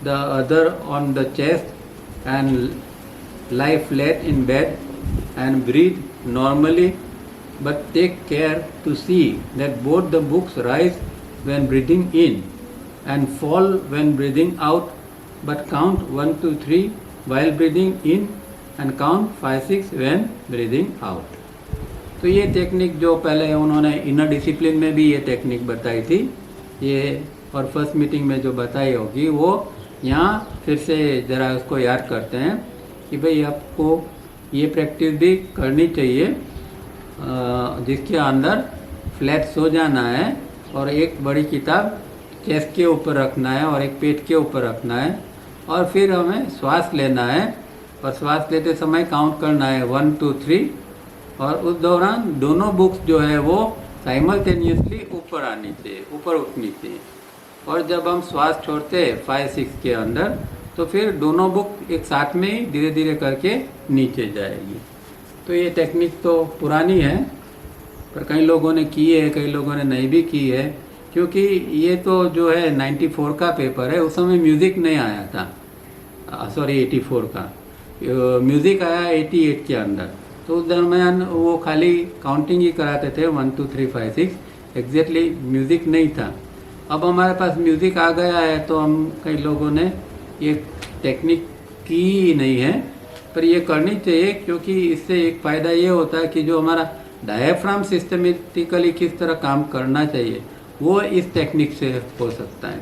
the other on the chest and lie flat in bed and breathe normally, but take care to see that both the books rise when breathing in and fall when breathing out, but count 1 to 3 while breathing in and count 5 6 when breathing out. तो ये technique जो पहले उन्होंने inner discipline में भी ये technique बताई थी, ये और फर्स्ट मीटिंग में जो बताई होगी, वो यहाँ फिर से ज़रा उसको याद करते हैं कि भाई आपको ये प्रैक्टिस भी करनी चाहिए, जिसके अंदर फ्लैट सो जाना है और एक बड़ी किताब चेस्ट के ऊपर रखना है और एक पेट के ऊपर रखना है, और फिर हमें श्वास लेना है और श्वास लेते समय काउंट करना है 1 2 3, और उस दौरान दोनों बुक्स जो है वो साइमल्टेनियसली ऊपर आनी चाहिए, ऊपर उठनी चाहिए। और जब हम श्वास छोड़ते हैं 5 6 के अंदर, तो फिर दोनों बुक एक साथ में ही धीरे धीरे करके नीचे जाएगी। तो ये टेक्निक तो पुरानी है, पर कई लोगों ने की है, कई लोगों ने नहीं भी की है, क्योंकि ये तो जो है 94 का पेपर है, उस समय म्यूज़िक नहीं आया था, सॉरी 84 का म्यूज़िक आया 88 के अंदर। तो उस दरम्यान वो खाली काउंटिंग ही कराते थे 1 2 3 5 6, एग्जैक्टली म्यूज़िक नहीं था। अब हमारे पास म्यूज़िक आ गया है, तो हम कई लोगों ने ये टेक्निक की नहीं है, पर ये करनी चाहिए, क्योंकि इससे एक फ़ायदा ये होता है कि जो हमारा डायफ्राम सिस्टमेटिकली किस तरह काम करना चाहिए वो इस टेक्निक से हो सकता है।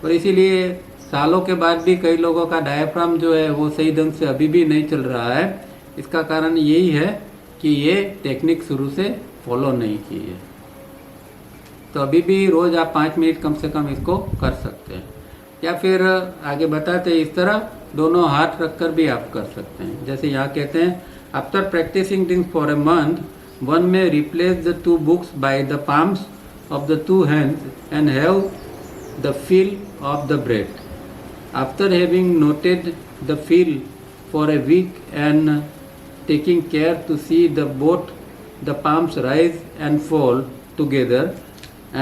और इसीलिए सालों के बाद भी कई लोगों का डायफ्राम जो है वो सही ढंग से अभी भी नहीं चल रहा है। इसका कारण यही है कि ये टेक्निक शुरू से फॉलो नहीं की है। तो अभी भी रोज़ आप 5 मिनट कम से कम इसको कर सकते हैं, या फिर आगे बताते हैं इस तरह दोनों हाथ रखकर भी आप कर सकते हैं। जैसे यहाँ कहते हैं, after practising things for a month, one may replace the 2 books by the palms of the 2 hands and have the feel of the breath. After having noted the feel for a week and taking care to see both the palms rise and fall together,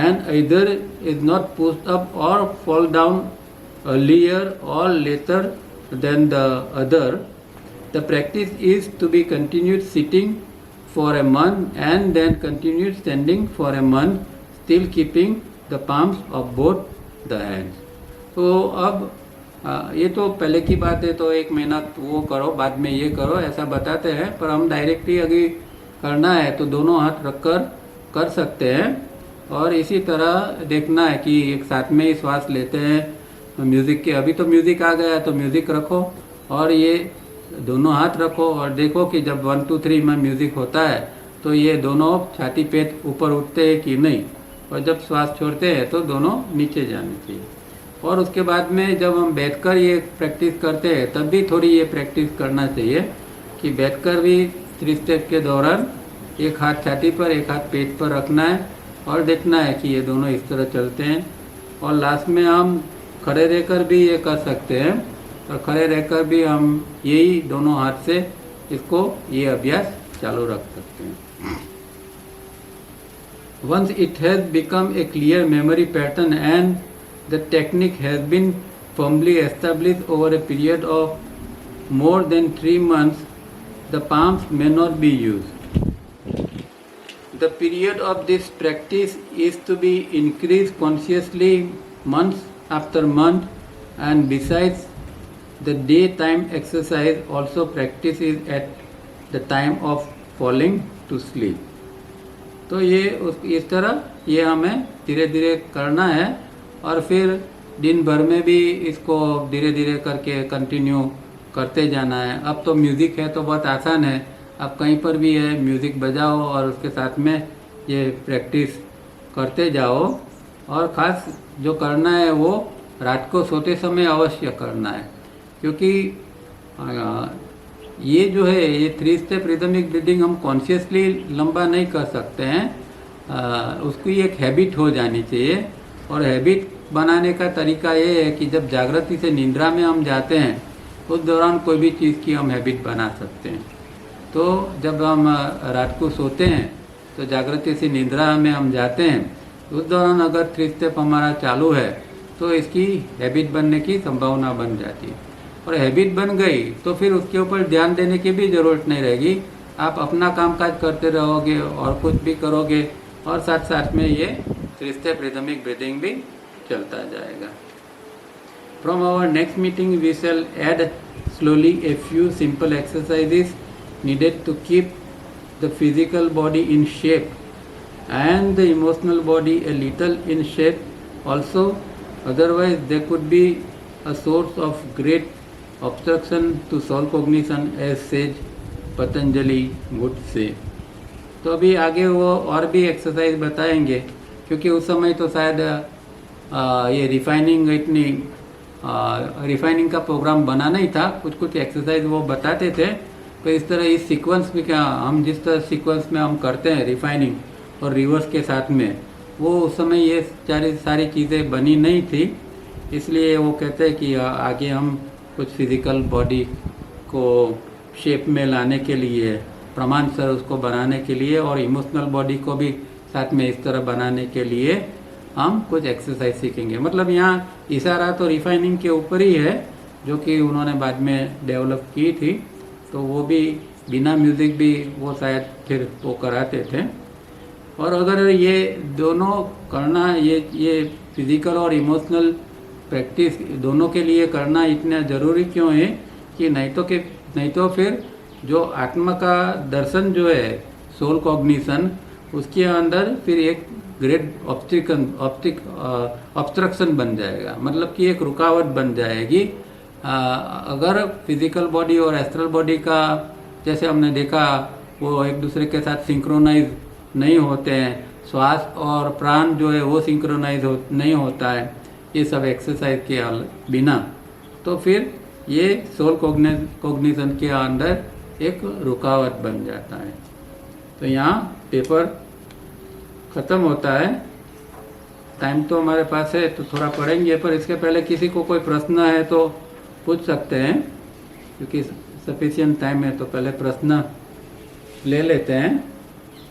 and either is not pushed up or fall down earlier or later than the other, the practice is to be continued sitting for a month and then continued standing for a month, still keeping the palms of both the hands. तो अब ये तो पहले की बात है, तो 1 महीना वो करो, बाद में ये करो, ऐसा बताते हैं। पर हम डायरेक्टली अगर करना है तो दोनों हाथ रखकर कर सकते हैं, और इसी तरह देखना है कि एक साथ में ही श्वास लेते हैं म्यूज़िक के। अभी तो म्यूज़िक आ गया है तो म्यूज़िक रखो और ये दोनों हाथ रखो, और देखो कि जब 1 2 3 में म्यूज़िक होता है तो ये दोनों छाती पेट ऊपर उठते हैं कि नहीं। और जब श्वास छोड़ते हैं तो दोनों नीचे जाने चाहिए। और उसके बाद में जब हम बैठकर ये प्रैक्टिस करते हैं तब भी थोड़ी ये प्रैक्टिस करना चाहिए कि बैठकर भी 3 स्टेप के दौरान एक हाथ छाती पर एक हाथ पेट पर रखना है और देखना है कि ये दोनों इस तरह चलते हैं। और लास्ट में हम खड़े रहकर भी ये कर सकते हैं और खड़े रहकर भी हम यही दोनों हाथ से इसको ये अभ्यास चालू रख सकते हैं। Once it has become a clear memory pattern and the technique has been firmly established over a period of more than 3 months, the palms may not be used. The period of this practice is to be increased consciously month after month, and besides the daytime exercise also practice is at the time of falling to sleep. तो ये इस तरह ये हमें धीरे धीरे करना है और फिर दिन भर में भी इसको धीरे धीरे करके कंटिन्यू करते जाना है। अब तो म्यूज़िक है तो बहुत आसान है, अब कहीं पर भी है म्यूज़िक बजाओ और उसके साथ में ये प्रैक्टिस करते जाओ। और ख़ास जो करना है वो रात को सोते समय अवश्य करना है, क्योंकि ये जो है ये 3 स्टेप रिदमिक ब्रीदिंग हम कॉन्शियसली लंबा नहीं कर सकते हैं, उसकी एक हैबिट हो जानी चाहिए। और हैबिट बनाने का तरीका ये है कि जब जागृति से निद्रा में हम जाते हैं उस दौरान कोई भी चीज़ की हम हैबिट बना सकते हैं। तो जब हम रात को सोते हैं तो जागृति से निद्रा में हम जाते हैं, उस दौरान अगर 3 स्टेप हमारा चालू है तो इसकी हैबिट बनने की संभावना बन जाती है। और हैबिट बन गई तो फिर उसके ऊपर ध्यान देने की भी ज़रूरत नहीं रहेगी, आप अपना कामकाज करते रहोगे और कुछ भी करोगे और साथ साथ में ये 3 स्टेप रिदमिक ब्रीदिंग भी चलता जाएगा। From our next meeting we shall add slowly a few simple exercises needed to keep the physical body in shape and the emotional body a little in shape also, otherwise there could be a source of great obstruction to soul cognition as sage Patanjali would say। तो अभी आगे वो और भी exercise बताएंगे, क्योंकि उस समय तो शायद ये रिफाइनिंग का प्रोग्राम बना नहीं था, कुछ कुछ एक्सरसाइज वो बताते थे। तो इस तरह इस सीक्वेंस में क्या हम जिस तरह सीक्वेंस में हम करते हैं रिफाइनिंग और रिवर्स के साथ में, वो उस समय ये सारी चीज़ें बनी नहीं थी, इसलिए वो कहते हैं कि आगे हम कुछ फिज़िकल बॉडी को शेप में लाने के लिए, प्रमाण सर उसको बनाने के लिए और इमोशनल बॉडी को भी साथ में इस तरह बनाने के लिए हम कुछ एक्सरसाइज सीखेंगे। मतलब यहाँ इशारा तो रिफाइनिंग के ऊपर ही है जो कि उन्होंने बाद में डेवलप की थी, तो वो भी बिना म्यूज़िक भी वो शायद फिर वो कराते थे। और अगर ये दोनों करना, ये फिज़िकल और इमोशनल प्रैक्टिस दोनों के लिए करना इतना ज़रूरी क्यों है कि नहीं तो फिर जो आत्मा का दर्शन जो है सोल कॉग्निशन, उसके अंदर फिर एक ग्रेट ऑब्स्ट्रक्शन बन जाएगा, मतलब कि एक रुकावट बन जाएगी। अगर फिज़िकल बॉडी और एस्ट्रल बॉडी का जैसे हमने देखा वो एक दूसरे के साथ सिंक्रोनाइज नहीं होते हैं, श्वास और प्राण जो है वो सिंक्रोनाइज नहीं होता है ये सब एक्सरसाइज के बिना, तो फिर ये सोल कॉग्निशन के अंदर एक रुकावट बन जाता है। तो यहाँ पेपर ख़त्म होता है, टाइम तो हमारे पास है तो थोड़ा पढ़ेंगे, पर इसके पहले किसी को कोई प्रश्न है तो पूछ सकते हैं, क्योंकि सफिशिएंट टाइम है तो पहले प्रश्न ले लेते हैं,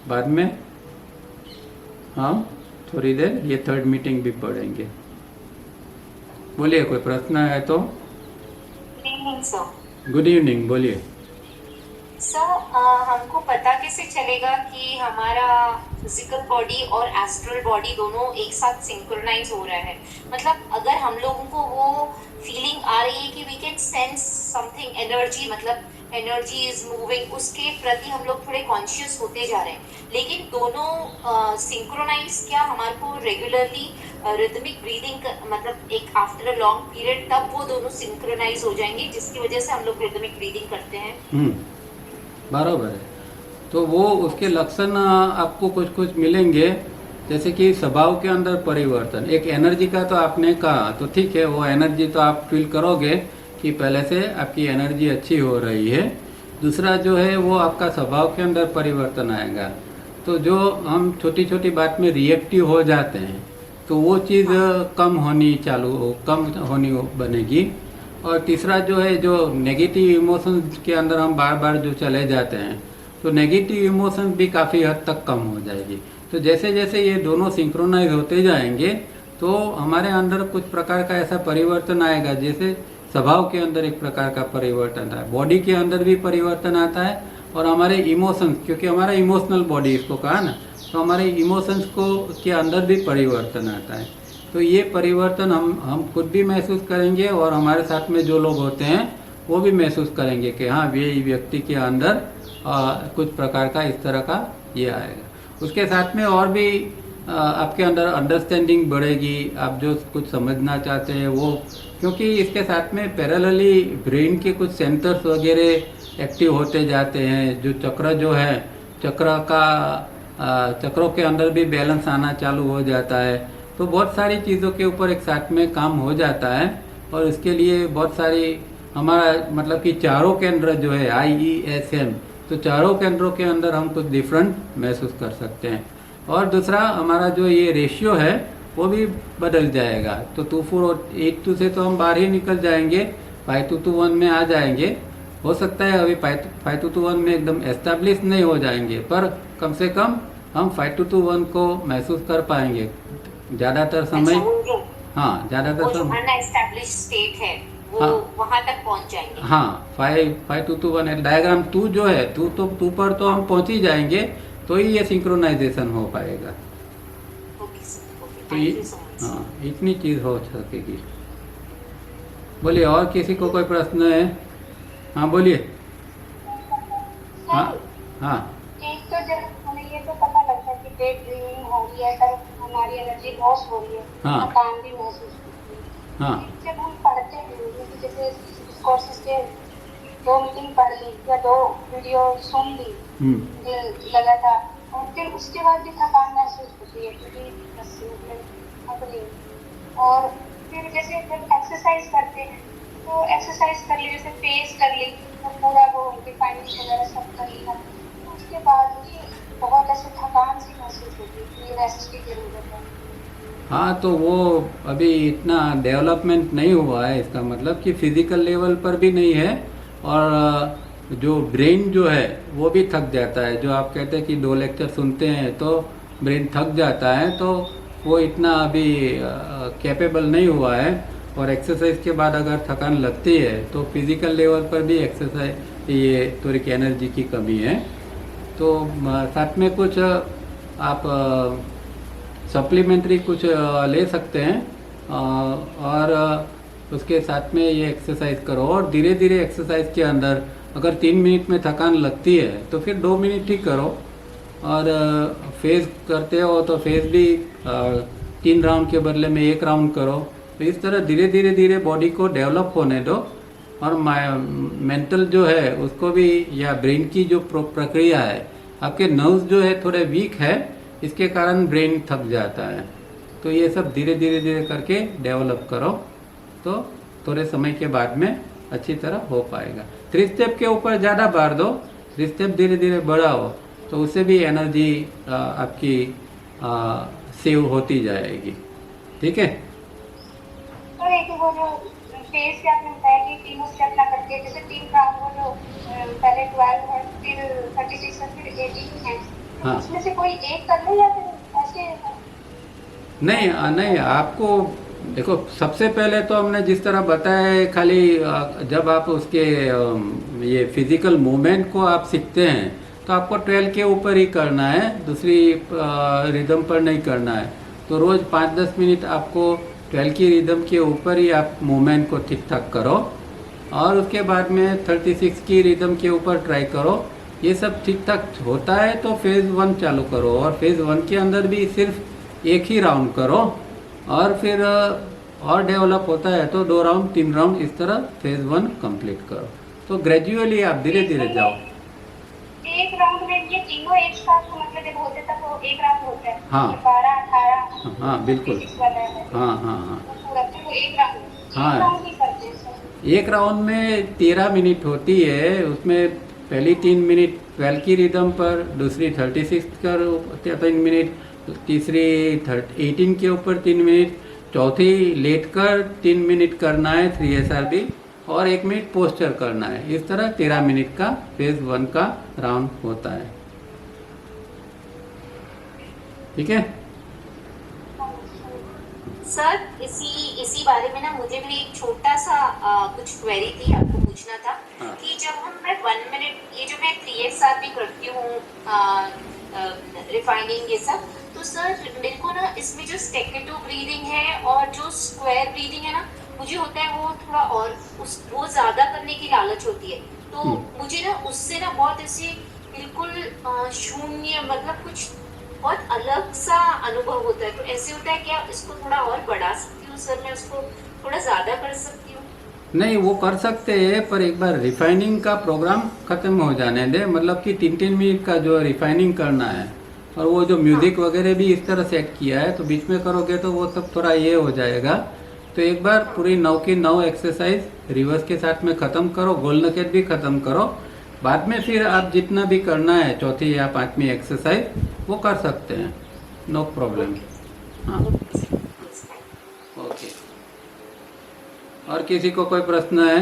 बाद में हम थोड़ी देर ये 3rd मीटिंग भी पढ़ेंगे। बोलिए, कोई प्रश्न है तो। गुड इवनिंग, बोलिए सर। हमको पता कैसे चलेगा कि हमारा फिजिकल बॉडी और एस्ट्रल बॉडी दोनों एक साथ सिंक्रोनाइज हो रहा है? मतलब अगर हम लोगों को वो फीलिंग आ रही है कि we can sense something energy, मतलब एनर्जी इज मूविंग, उसके प्रति हम लोग थोड़े कॉन्शियस होते जा रहे हैं, लेकिन दोनों सिंक्रोनाइज क्या हमारे को रेगुलरली रिदमिक ब्रीदिंग मतलब एक आफ्टर अ लॉन्ग पीरियड तब वो दोनों सिंक्रोनाइज हो जाएंगे, जिसकी वजह से हम लोग रिदमिक ब्रीदिंग करते हैं? बराबर है। तो वो उसके लक्षण आपको कुछ मिलेंगे, जैसे कि स्वभाव के अंदर परिवर्तन, एक एनर्जी का तो आपने कहा, तो ठीक है, वो एनर्जी तो आप फील करोगे कि पहले से आपकी एनर्जी अच्छी हो रही है। दूसरा जो है वो आपका स्वभाव के अंदर परिवर्तन आएगा। तो जो हम छोटी छोटी बात में रिएक्टिव हो जाते हैं तो वो चीज़ कम होनी बनेगी। और तीसरा जो है, जो नेगेटिव इमोशंस के अंदर हम बार बार जो चले जाते हैं तो नेगेटिव इमोशंस भी काफ़ी हद तक कम हो जाएगी। तो जैसे जैसे ये दोनों सिंक्रोनाइज होते जाएंगे तो हमारे अंदर कुछ प्रकार का ऐसा परिवर्तन आएगा, जैसे स्वभाव के अंदर एक प्रकार का परिवर्तन आता है, बॉडी के अंदर भी परिवर्तन आता है, और हमारे इमोशंस, क्योंकि हमारा इमोशनल बॉडी इसको कहा ना, तो हमारे इमोशंस को के अंदर भी परिवर्तन आता है। तो ये परिवर्तन हम खुद भी महसूस करेंगे और हमारे साथ में जो लोग होते हैं वो भी महसूस करेंगे कि हाँ, ये व्यक्ति के अंदर कुछ प्रकार का इस तरह का ये आएगा। उसके साथ में और भी आपके अंदर अंडरस्टैंडिंग बढ़ेगी, आप जो कुछ समझना चाहते हैं वो, क्योंकि इसके साथ में पैरेलली ब्रेन के कुछ सेंटर्स वगैरह एक्टिव होते जाते हैं। जो चक्र जो है, चक्रों के अंदर भी बैलेंस आना चालू हो जाता है। तो बहुत सारी चीज़ों के ऊपर एक साथ में काम हो जाता है, और इसके लिए बहुत सारी हमारा मतलब कि चारों केंद्र जो है IESM, तो चारों केंद्रों के अंदर हम कुछ डिफरेंट महसूस कर सकते हैं। और दूसरा हमारा जो ये रेशियो है वो भी बदल जाएगा। तो 2-4 और 8-2 से तो हम बाहर ही निकल जाएंगे, 5-2-1 में आ जाएंगे। हो सकता है अभी 5-2-1 में एकदम एस्टेब्लिश नहीं हो जाएंगे, पर कम से कम हम 5-2-1 को महसूस कर पाएंगे ज़्यादातर समय। हाँ, ज़्यादातर समय अनएस्टैब्लिश स्टेट है वो, हाँ, वहां तक पहुंच जाएंगे। हाँ, 5-2-1 डायग्राम 2 जो है, 2 पर तो हम पहुंच ही जाएंगे, तो ही ये सिंक्रोनाइजेशन हो पाएगा। तो ये हाँ, इतनी चीज़ हो सकेगी। बोलिए, और किसी को कोई प्रश्न है? हाँ बोलिए। हाँ हाँ, एक तो जब हमें ये तो पता लगता है कि डेट ड्रीमिंग हो रही है, तब हमारी एनर्जी लॉस हो रही है, हाँ, थकान भी महसूस होती है। हाँ, जब हम पढ़ते हैं, जैसे कोर्सेज के 2 मीटिंग पढ़ ली या 2 वीडियो सुन ली लगातार, और फिर उसके बाद भी थकान महसूस होती है, और फिर जैसे जब एक्सरसाइज करते हैं तो एक्सरसाइज कर ली, जैसे फेस कर ली, तो पूरा वो डिफाइनिंग वगैरह सब कर लिया, तो उसके बाद भी बहुत ऐसे थकान सी महसूस होती है कि रेस्ट की जरूरत है। हाँ, तो वो अभी इतना डेवलपमेंट नहीं हुआ है, इसका मतलब कि फिजिकल लेवल पर भी नहीं है, और जो ब्रेन जो है वो भी थक जाता है। जो आप कहते हैं कि 2 लेक्चर सुनते हैं तो ब्रेन थक जाता है, तो वो इतना अभी कैपेबल नहीं हुआ है। और एक्सरसाइज के बाद अगर थकान लगती है तो फिजिकल लेवल पर भी एक्सरसाइज ये थोड़ी एनर्जी की कमी है। तो साथ में कुछ आप सप्लीमेंट्री कुछ ले सकते हैं, और उसके साथ में ये एक्सरसाइज करो। और धीरे धीरे एक्सरसाइज के अंदर अगर 3 मिनट में थकान लगती है तो फिर 2 मिनट ही करो, और फेस करते हो तो फेस भी 3 राउंड के बदले में 1 राउंड करो। तो इस तरह धीरे धीरे धीरे बॉडी को डेवलप होने दो, और मेंटल जो है उसको भी, या ब्रेन की जो प्रक्रिया है, आपके नर्व्स जो है थोड़े वीक है, इसके कारण ब्रेन थक जाता है। तो ये सब धीरे धीरे धीरे करके डेवलप करो, तो थोड़े समय के बाद में अच्छी तरह हो पाएगा। 3 स्टेप के ऊपर ज़्यादा भार दो, 3 स्टेप धीरे धीरे बढ़ाओ, तो उससे भी एनर्जी आपकी सेव होती जाएगी। ठीक है। और एक वो जो फेस क्या मिलता है कि तीनों स्टेप ना करके, जैसे 3 राउंड वो जो पहले 12 है, फिर 36 है, फिर 18 है, हाँ, उसमें से कोई एक कर ले या फिर ऐसे? नहीं, आपको देखो, सबसे पहले तो हमने जिस तरह बताया है, खाली जब आप उसके ये फिजिकल मूवमेंट को आप सीखते हैं तो आपको 12 के ऊपर ही करना है, दूसरी रिदम पर नहीं करना है। तो रोज़ 5-10 मिनट आपको 12 की रिदम के ऊपर ही आप मूवमेंट को ठीक ठाक करो, और उसके बाद में 36 की रिदम के ऊपर ट्राई करो। ये सब ठीक ठाक होता है तो फेज़ 1 चालू करो, और फेज़ 1 के अंदर भी सिर्फ 1 ही राउंड करो, और फिर और डेवलप होता है तो 2 राउंड 3 राउंड इस तरह फेज़ 1 कंप्लीट करो। तो ग्रेजुअली आप धीरे धीरे जाओ। 1 राउंड में ये तीनों एक साथ तो मतलब जब होते तब वो एक राउंड होता है। हाँ। 12, 18 हाँ बिल्कुल। 26 वाला है। हाँ हाँ हाँ। तो पूरा फिर वो एक राउंड हाँ। एक राउंड ही करते हैं सर। एक राउंड में 13 मिनट होती है, उसमें पहली 3 मिनट 12 की रिदम पर, दूसरी 36 कर 3 मिनट, तीसरी 18 के ऊपर 3 मिनट, चौथी लेट कर 3 मिनट करना है 3SRB, और 1 मिनट पोस्चर करना है। इस तरह 13 मिनट का फेज 1 का राउंड होता है। ठीक है सर, इसी बारे में ना मुझे भी एक छोटा सा कुछ क्वेरी थी, आपको पूछना था। हाँ। कि जब मैं 1 मिनट ये जो मैं 3SR भी करती हूँ रिफाइनिंग ये सब, तो सर मेरे को ना इसमें जो स्टेकेटो ब्रीदिंग है और जो स्क्वायर ब्रीदिंग है ना, मुझे होता है वो थोड़ा और वो ज्यादा करने की लालच होती है। तो मुझे ना उससे ना बहुत ऐसे बिल्कुल शून्य मतलब कुछ बहुत अलग सा अनुभव होता है। तो ऐसे होता है क्या इसको थोड़ा और बढ़ा सकती हूँ सर, मैं उसको थोड़ा ज्यादा कर सकती हूँ? नहीं, वो कर सकते हैं, पर एक बार रिफाइनिंग का प्रोग्राम खत्म हो जाने दे। मतलब कि 3-3 मिनट का जो रिफाइनिंग करना है, और वो जो म्यूजिक वगैरह भी इस तरह सेट किया है, तो बीच में करोगे तो वो सब थोड़ा ये हो जाएगा। तो एक बार पूरी 9 की 9 एक्सरसाइज रिवर्स के साथ में ख़त्म करो, गोल नकेट भी ख़त्म करो। बाद में फिर आप जितना भी करना है चौथी या 5वीं एक्सरसाइज वो कर सकते हैं, नो प्रॉब्लम। हाँ ओके। और किसी को कोई प्रश्न है?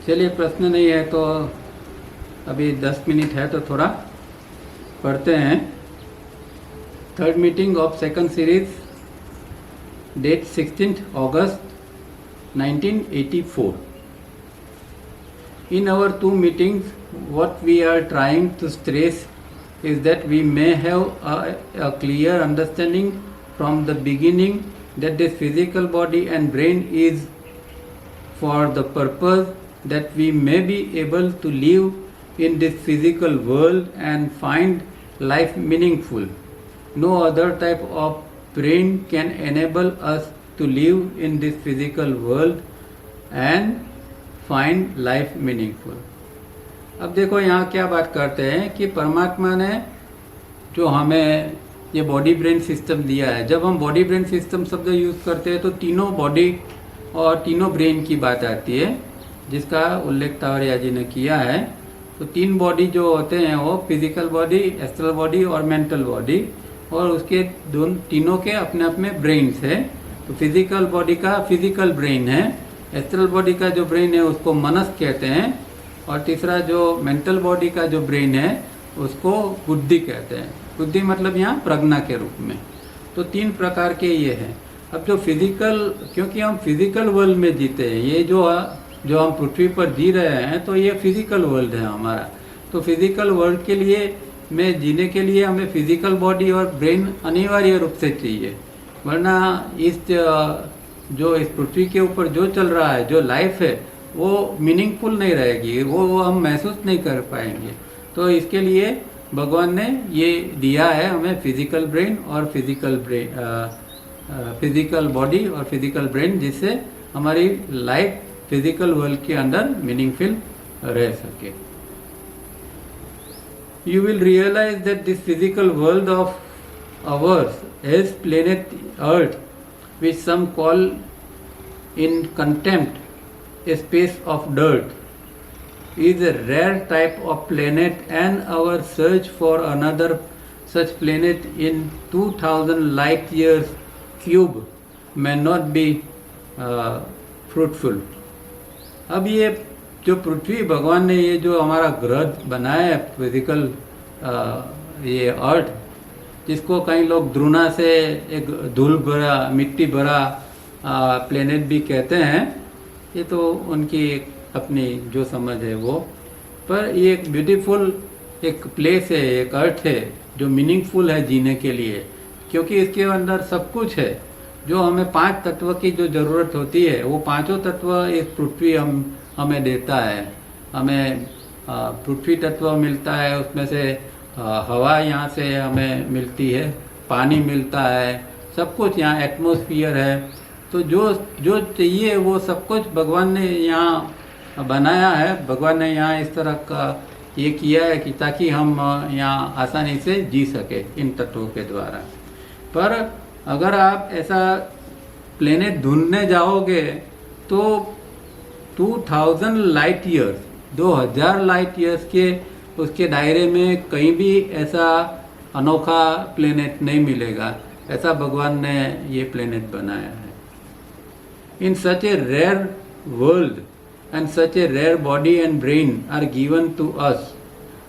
चलिए, प्रश्न नहीं है तो अभी 10 मिनट है तो थोड़ा पढ़ते हैं। Third meeting of second series, date 16th August 1984. In our 2 meetings, what we are trying to stress is that we may have a clear understanding from the beginning that this physical body and brain is for the purpose that we may be able to live in this physical world and find life meaningful. No other type of brain can enable us to live in this physical world and find life meaningful. अब देखो यहाँ क्या बात करते हैं कि परमात्मा ने जो हमें ये बॉडी ब्रेन सिस्टम दिया है, जब हम बॉडी ब्रेन सिस्टम शब्द यूज़ करते हैं तो तीनों बॉडी और तीनों ब्रेन की बात आती है, जिसका उल्लेख तावरिया जी ने किया है। तो 3 बॉडी जो होते हैं वो फिजिकल बॉडी, एस्ट्रल बॉडी और मेंटल बॉडी, और उसके तीनों के अपने अपने ब्रेन्स है। तो फिजिकल बॉडी का फिजिकल ब्रेन है, एस्ट्रल बॉडी का जो ब्रेन है उसको मनस कहते हैं, और तीसरा जो मेंटल बॉडी का जो ब्रेन है उसको बुद्धि कहते हैं। बुद्धि मतलब यहाँ प्रज्ञा के रूप में। तो 3 प्रकार के ये हैं। अब जो फिजिकल, क्योंकि हम फिजिकल वर्ल्ड में जीते हैं, ये जो हम पृथ्वी पर जी रहे हैं, तो ये फिजिकल वर्ल्ड है हमारा। तो फिजिकल वर्ल्ड के लिए में जीने के लिए हमें फिजिकल बॉडी और ब्रेन अनिवार्य रूप से चाहिए, वरना इस पृथ्वी के ऊपर जो चल रहा है, जो लाइफ है, वो मीनिंगफुल नहीं रहेगी, वो हम महसूस नहीं कर पाएंगे। तो इसके लिए भगवान ने ये दिया है हमें फिजिकल ब्रेन और फिजिकल बॉडी और फिजिकल ब्रेन, जिससे हमारी लाइफ फिजिकल वर्ल्ड के अंदर मीनिंगफुल रह सके। You will realize that this physical world of ours is planet Earth, which some call in contempt a space of dirt, is a rare type of planet, and our search for another such planet in 2000 light years cube may not be fruitful. अब ये जो पृथ्वी भगवान ने ये जो हमारा ग्रह बनाया है फिजिकल, ये अर्थ, जिसको कई लोग द्रुना से एक धूल भरा, मिट्टी भरा प्लेनेट भी कहते हैं, ये तो उनकी अपनी जो समझ है वो, पर ये एक ब्यूटीफुल एक प्लेस है, एक अर्थ है जो मीनिंगफुल है जीने के लिए, क्योंकि इसके अंदर सब कुछ है। जो हमें 5 तत्व की जो ज़रूरत होती है, वो 5 तत्व इस पृथ्वी हमें देता है। हमें पृथ्वी तत्व मिलता है, उसमें से हवा यहाँ से हमें मिलती है, पानी मिलता है, सब कुछ यहाँ एटमॉस्फेयर है। तो जो चाहिए वो सब कुछ भगवान ने यहाँ बनाया है, भगवान ने यहाँ इस तरह का ये किया है कि ताकि हम यहाँ आसानी से जी सके इन तत्वों के द्वारा। पर अगर आप ऐसा प्लेनेट ढूंढने जाओगे तो 2000 लाइट ईयर्स 2000 लाइट ईयर्स के उसके दायरे में कहीं भी ऐसा अनोखा प्लेनेट नहीं मिलेगा। ऐसा भगवान ने ये प्लेनेट बनाया है। In such a rare world and such a rare body and brain are given to us.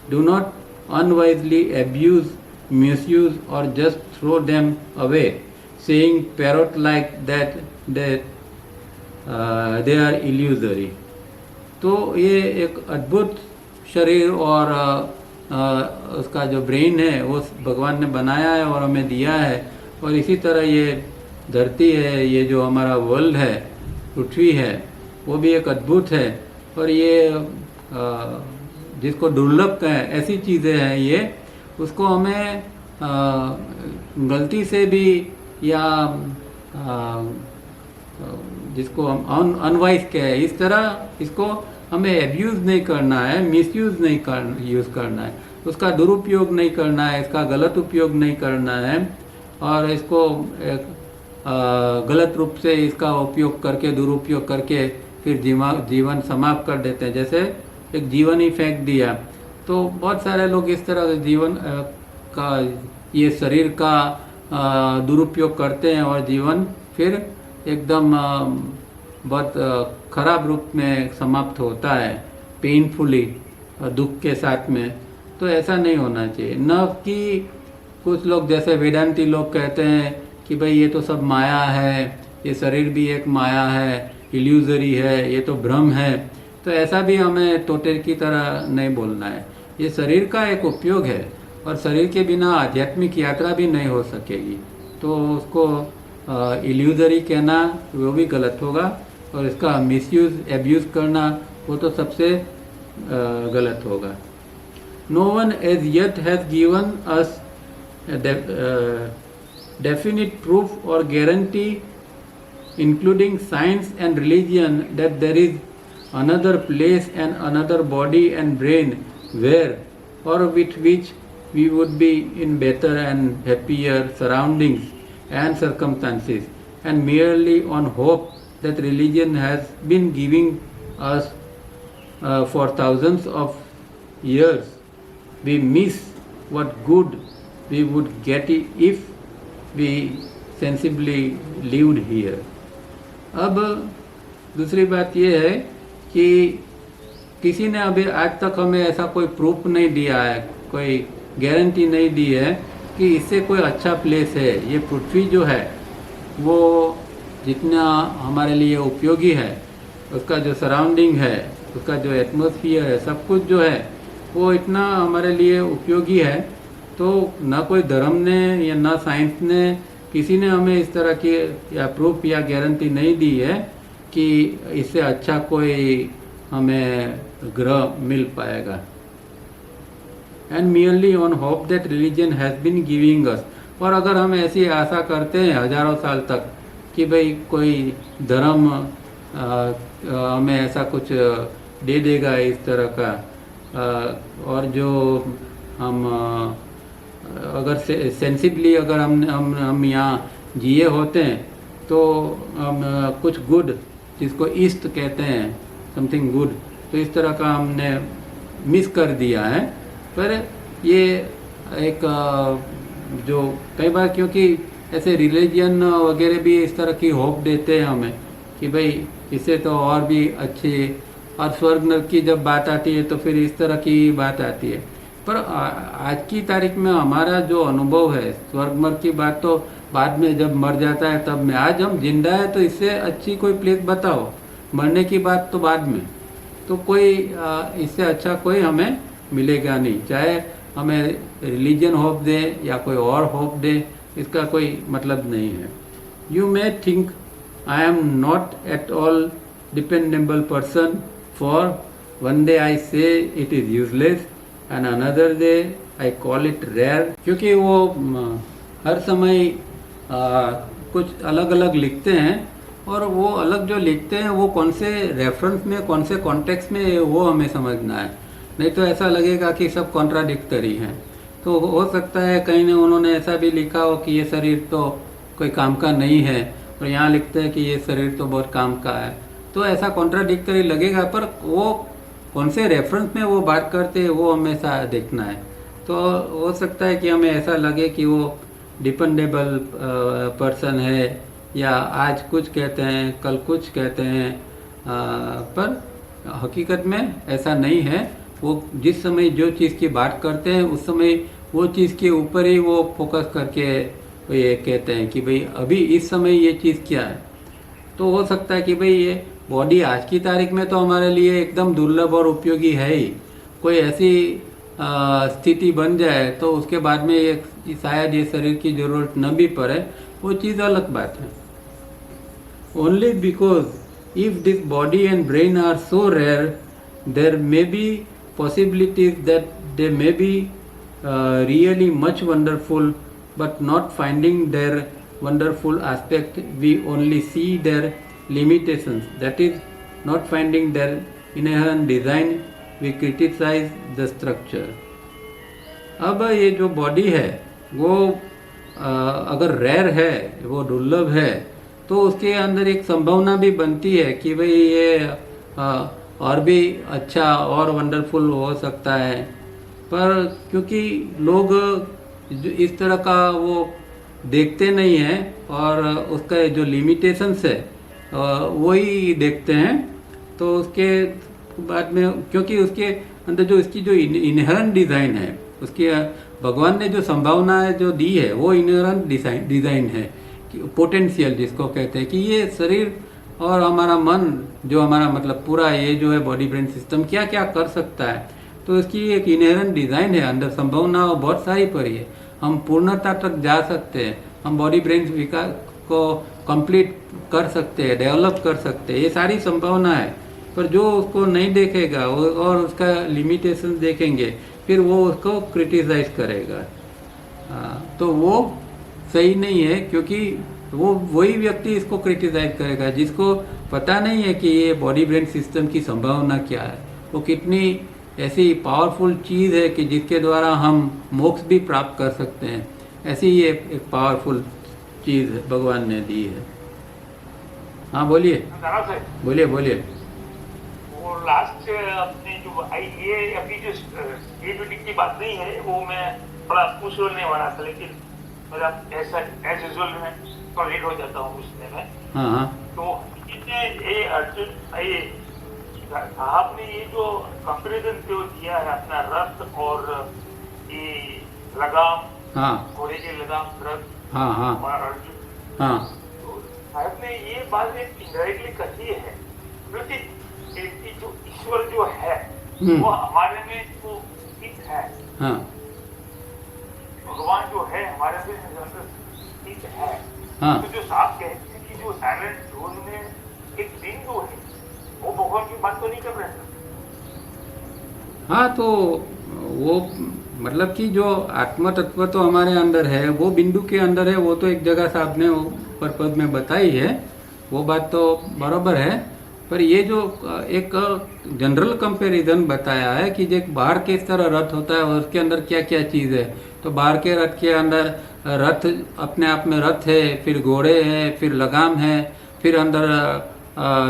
Do not unwisely abuse, misuse or just throw them away, saying parrot like that they are illusory. तो ये एक अद्भुत शरीर और उसका जो brain है वो भगवान ने बनाया है और हमें दिया है। और इसी तरह ये धरती है, ये जो हमारा वर्ल्ड है, पृथ्वी है, वो भी एक अद्भुत है। और ये जिसको दुर्लभ है, ऐसी चीज़ें हैं ये, उसको हमें गलती से भी या जिसको हम अनवाइज कहे, इस तरह इसको हमें एब्यूज़ नहीं करना है, मिसयूज़ नहीं यूज़ करना है, उसका दुरुपयोग नहीं करना है, इसका गलत उपयोग नहीं करना है। और इसको एक गलत रूप से इसका उपयोग करके, दुरुपयोग करके फिर जीवन समाप्त कर देते हैं। जैसे एक जीवन ही फेंक दिया, तो बहुत सारे लोग इस तरह से जीवन का, ये शरीर का दुरुपयोग करते हैं और जीवन फिर एकदम बहुत खराब रूप में समाप्त होता है, पेनफुली, दुख के साथ में। तो ऐसा नहीं होना चाहिए। न कि कुछ लोग जैसे वेदांती लोग कहते हैं कि भाई ये तो सब माया है, ये शरीर भी एक माया है, इल्यूजरी है, ये तो भ्रम है। तो ऐसा भी हमें तोते की तरह नहीं बोलना है। ये शरीर का एक उपयोग है और शरीर के बिना आध्यात्मिक यात्रा भी नहीं हो सकेगी। तो उसको इल्यूजरी कहना वो भी गलत होगा, और इसका मिसयूज, एब्यूज़ करना वो तो सबसे गलत होगा। No one as yet has given us definite proof or guarantee, including science and religion, that there is another place and another body and brain where or with which we would be in better and happier surroundings and circumstances, and merely on hope that religion has been giving us for thousands of years, we miss what good we would get if we sensibly lived here. अब दूसरी बात ये है कि किसी ने अभी आज तक हमें ऐसा कोई प्रूफ नहीं दिया है, कोई गारंटी नहीं दी है कि इससे कोई अच्छा प्लेस है। ये पृथ्वी जो है वो जितना हमारे लिए उपयोगी है, उसका जो सराउंडिंग है, उसका जो एटमॉस्फेयर है, सब कुछ जो है वो इतना हमारे लिए उपयोगी है। तो ना कोई धर्म ने या ना साइंस ने, किसी ने हमें इस तरह की या प्रूफ या गारंटी नहीं दी है कि इससे अच्छा कोई हमें ग्रह मिल पाएगा। And merely on hope that religion has been giving us, और अगर हम ऐसी आशा करते हैं हजारों साल तक कि भाई कोई धर्म हमें ऐसा कुछ दे देगा इस तरह का, और जो हम अगर सेंसिबली अगर हम यहाँ जिए होते हैं तो हम कुछ गुड, जिसको ईस्ट कहते हैं, समथिंग गुड, तो इस तरह का हमने मिस कर दिया है। पर ये एक जो कई बार, क्योंकि ऐसे रिलीजन वगैरह भी इस तरह की होप देते हैं हमें कि भाई इससे तो और भी अच्छी, और स्वर्ग नरक की जब बात आती है तो फिर इस तरह की बात आती है। पर आज की तारीख में हमारा जो अनुभव है, स्वर्ग नरक की बात तो बाद में जब मर जाता है तब में, आज हम जिंदा है तो इससे अच्छी कोई प्लेस बताओ, मरने की बात तो बाद में। तो कोई इससे अच्छा कोई हमें मिलेगा नहीं, चाहे हमें रिलीजन होप दे या कोई और होप दे, इसका कोई मतलब नहीं है। You may think I am not at all dependable person, for one day I say it is useless and another day I call it rare. क्योंकि वो हर समय कुछ अलग अलग लिखते हैं, और वो अलग जो लिखते हैं वो कौन से रेफरेंस में, कौन से कॉन्टेक्स्ट में, वो हमें समझना है। नहीं तो ऐसा लगेगा कि सब कॉन्ट्राडिक्टरी हैं। तो हो सकता है कहीं ने उन्होंने ऐसा भी लिखा हो कि ये शरीर तो कोई काम का नहीं है, और यहाँ लिखते हैं कि ये शरीर तो बहुत काम का है। तो ऐसा कॉन्ट्राडिक्टरी लगेगा, पर वो कौन से रेफरेंस में वो बात करते हैं वो हमेशा देखना है। तो हो सकता है कि हमें ऐसा लगे कि वो डिपेंडेबल पर्सन है, या आज कुछ कहते हैं कल कुछ कहते हैं, पर हकीकत में ऐसा नहीं है। वो जिस समय जो चीज़ की बात करते हैं उस समय वो चीज़ के ऊपर ही वो फोकस करके ये कहते हैं कि भाई अभी इस समय ये चीज़ क्या है। तो हो सकता है कि भाई ये बॉडी आज की तारीख में तो हमारे लिए एकदम दुर्लभ और उपयोगी है ही। कोई ऐसी स्थिति बन जाए तो उसके बाद में ये शायद ये शरीर की ज़रूरत न भी पड़े, वो चीज़ अलग बात है। Only because if this body and brain are so rare, there may be possibilities that they may be really much wonderful, but not finding their wonderful aspect, we only see their limitations. That is, not finding their inherent design, we criticize the structure. अब ये जो body है वो अगर rare है, वो दुर्लभ है, तो उसके अंदर एक संभावना भी बनती है कि भाई ये और भी अच्छा और वंडरफुल हो सकता है। पर क्योंकि लोग इस तरह का वो देखते नहीं हैं और उसका जो लिमिटेशंस है वही देखते हैं, तो उसके बाद में क्योंकि उसके अंदर जो इसकी जो इनहेरेंट डिज़ाइन है, उसके भगवान ने जो संभावनाएं जो दी है वो इनहेरेंट डिज़ाइन है, पोटेंशियल जिसको कहते हैं कि ये शरीर और हमारा मन, जो हमारा मतलब पूरा ये जो है बॉडी ब्रेन सिस्टम क्या क्या कर सकता है। तो इसकी एक इनहेरेंट डिज़ाइन है, अंदर संभावना बहुत सारी पड़ी है। हम पूर्णता तक जा सकते हैं, हम बॉडी ब्रेन विकास को कंप्लीट कर सकते हैं, डेवलप कर सकते हैं, ये सारी संभावना है। पर जो उसको नहीं देखेगा और उसका लिमिटेशन देखेंगे, फिर वो उसको क्रिटिसाइज करेगा। तो वो सही नहीं है, क्योंकि वो वही व्यक्ति इसको क्रिटिसाइज करेगा जिसको पता नहीं है कि ये बॉडी ब्रेन सिस्टम की संभावना क्या है, वो कितनी ऐसी पावरफुल चीज़ है कि जिसके द्वारा हम मोक्ष भी प्राप्त कर सकते हैं। ऐसी ये एक पावरफुल चीज़ भगवान ने दी है। हाँ बोलिए बोलिए बोलिए। वो लास्ट अपने जो ये अभी जो स्पिरिचुअलिटी की बात नहीं है, वो मैं थोड़ा पूछने वाला था, लेकिन मतलब ऐसा एज यूजुअल मैं तो लेट हो जाता हूँ पूछने में। हाँ तो ये अर्जुन ये साहब ने ये जो कंपेरिजन जो दिया है अपना रथ और ये लगाम, हाँ घोड़े के लगाम रथ, हाँ हाँ और अर्जुन, हाँ तो साहब ने ये बात इनडायरेक्टली कही है, क्योंकि जो ईश्वर जो है वो हमारे में तो स्थित है। हाँ भगवान जो है हमारे में स्थित है। हाँ तो जो साहब कहते हैं कि जो साइलेंट जोन में एक बिंदु है, वो भगवान की बात तो नहीं कर रहे हैं। हाँ, तो वो मतलब कि जो आत्म तत्व तो हमारे अंदर है, वो बिंदु के अंदर है, वो तो एक जगह साहब ने ऊपर पद में बताई है, वो बात तो बराबर है। पर ये जो एक जनरल कंपैरिजन बताया है कि जो बाहर के इस तरह रथ होता है उसके अंदर क्या क्या चीज़ है, तो बाहर के रथ के अंदर रथ अपने आप में रथ है, फिर घोड़े हैं, फिर लगाम है, फिर अंदर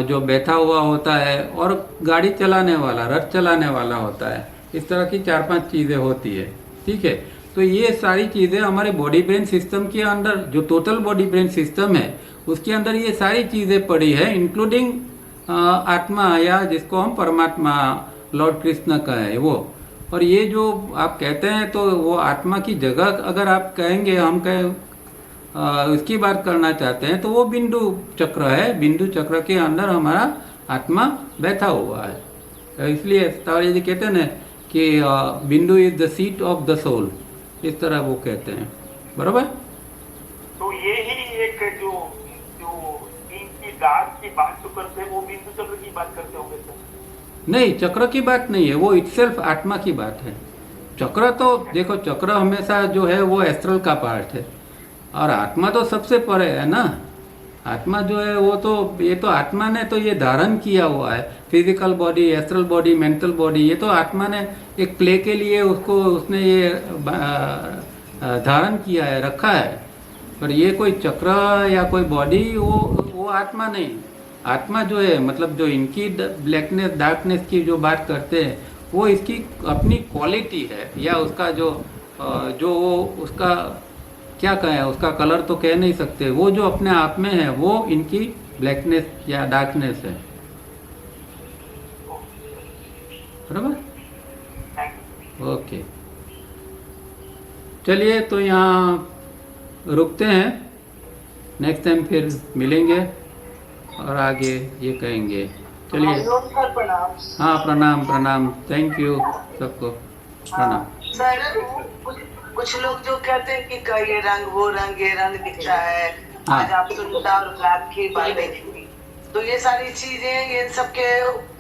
जो बैठा हुआ होता है और गाड़ी चलाने वाला, रथ चलाने वाला होता है। इस तरह की 4-5 चीज़ें होती है, ठीक है। तो ये सारी चीज़ें हमारे बॉडी ब्रेन सिस्टम के अंदर, जो टोटल बॉडी ब्रेन सिस्टम है उसके अंदर ये सारी चीज़ें पड़ी है, इंक्लूडिंग आत्मा, या जिसको हम परमात्मा लॉर्ड कृष्ण का है वो। और ये जो आप कहते हैं तो वो आत्मा की जगह अगर आप कहेंगे, हम कहें उसकी बात करना चाहते हैं, तो वो बिंदु चक्र है। बिंदु चक्र के अंदर हमारा आत्मा बैठा हुआ है। इसलिए तावड़े जी कहते हैं ना कि bindu is the seat of the soul, इस तरह वो कहते हैं, बराबर। तो ये ही एक जो इनकी दाग की बात जो करते हैं वो बिंदु चक्र की बात करते होंगे सर? नहीं, चक्र की बात नहीं है, वो इटसेल्फ आत्मा की बात है। चक्र तो देखो, चक्र हमेशा जो है वो एस्ट्रल का पार्ट है, और आत्मा तो सबसे परे है ना। आत्मा जो है वो तो, ये तो आत्मा ने तो ये धारण किया हुआ है, physical body, astral body, mental body, ये तो आत्मा ने एक प्ले के लिए उसको उसने ये धारण किया है, रखा है। पर ये कोई चक्र या कोई बॉडी, वो आत्मा नहीं। आत्मा जो है मतलब जो इनकी ब्लैकनेस डार्कनेस की जो बात करते हैं, वो इसकी अपनी क्वालिटी है, या उसका जो वो उसका क्या कहें, उसका कलर तो कह नहीं सकते, वो जो अपने आप में है वो इनकी ब्लैकनेस या डार्कनेस है। बराबर, ओके। चलिए तो यहाँ रुकते हैं, नेक्स्ट टाइम फिर मिलेंगे और आगे ये कहेंगे। चलिए, हाँ प्रणाम प्रणाम, थैंक यू सबको, प्रणाम। सर कुछ लोग जो कहते हैं कि ये रंग वो रंग, ये रंग दिखता है, हाँ। आज आप सुनता और ब्लैक की बातें की, तो ये सारी चीजें ये सबके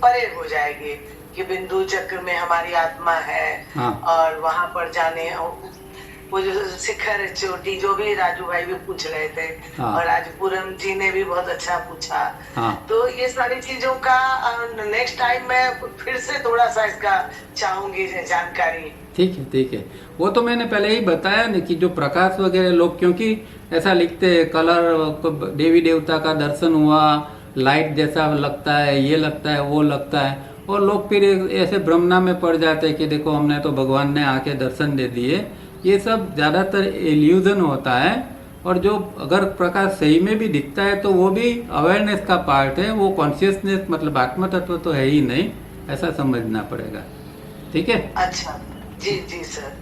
परे हो जाएगी कि बिंदु चक्र में हमारी आत्मा है। हाँ। और वहां पर जाने वो जो शिखर चोटी जो भी राजू भाई भी पूछ रहे थे, हाँ। और आज पूरम जी ने भी बहुत अच्छा पूछा। हाँ। तो ये सारी चीजों का नेक्स्ट टाइम मैं फिर से थोड़ा सा इसका चाहूंगी जानकारी। ठीक है, ठीक है, वो तो मैंने पहले ही बताया ना कि जो प्रकाश वगैरह लोग क्योंकि ऐसा लिखते हैं, कलर देवी देवता का दर्शन हुआ, लाइट जैसा लगता है, ये लगता है, वो लगता है, और लोग फिर ऐसे भ्रमना में पड़ जाते हैं कि देखो हमने तो भगवान ने आके दर्शन दे दिए। ये सब ज़्यादातर इल्यूजन होता है, और जो अगर प्रकाश सही में भी दिखता है तो वो भी अवेयरनेस का पार्ट है, वो कॉन्शियसनेस मतलब आत्म तत्व तो है ही नहीं, ऐसा समझना पड़ेगा। ठीक है, अच्छा जी जी सर।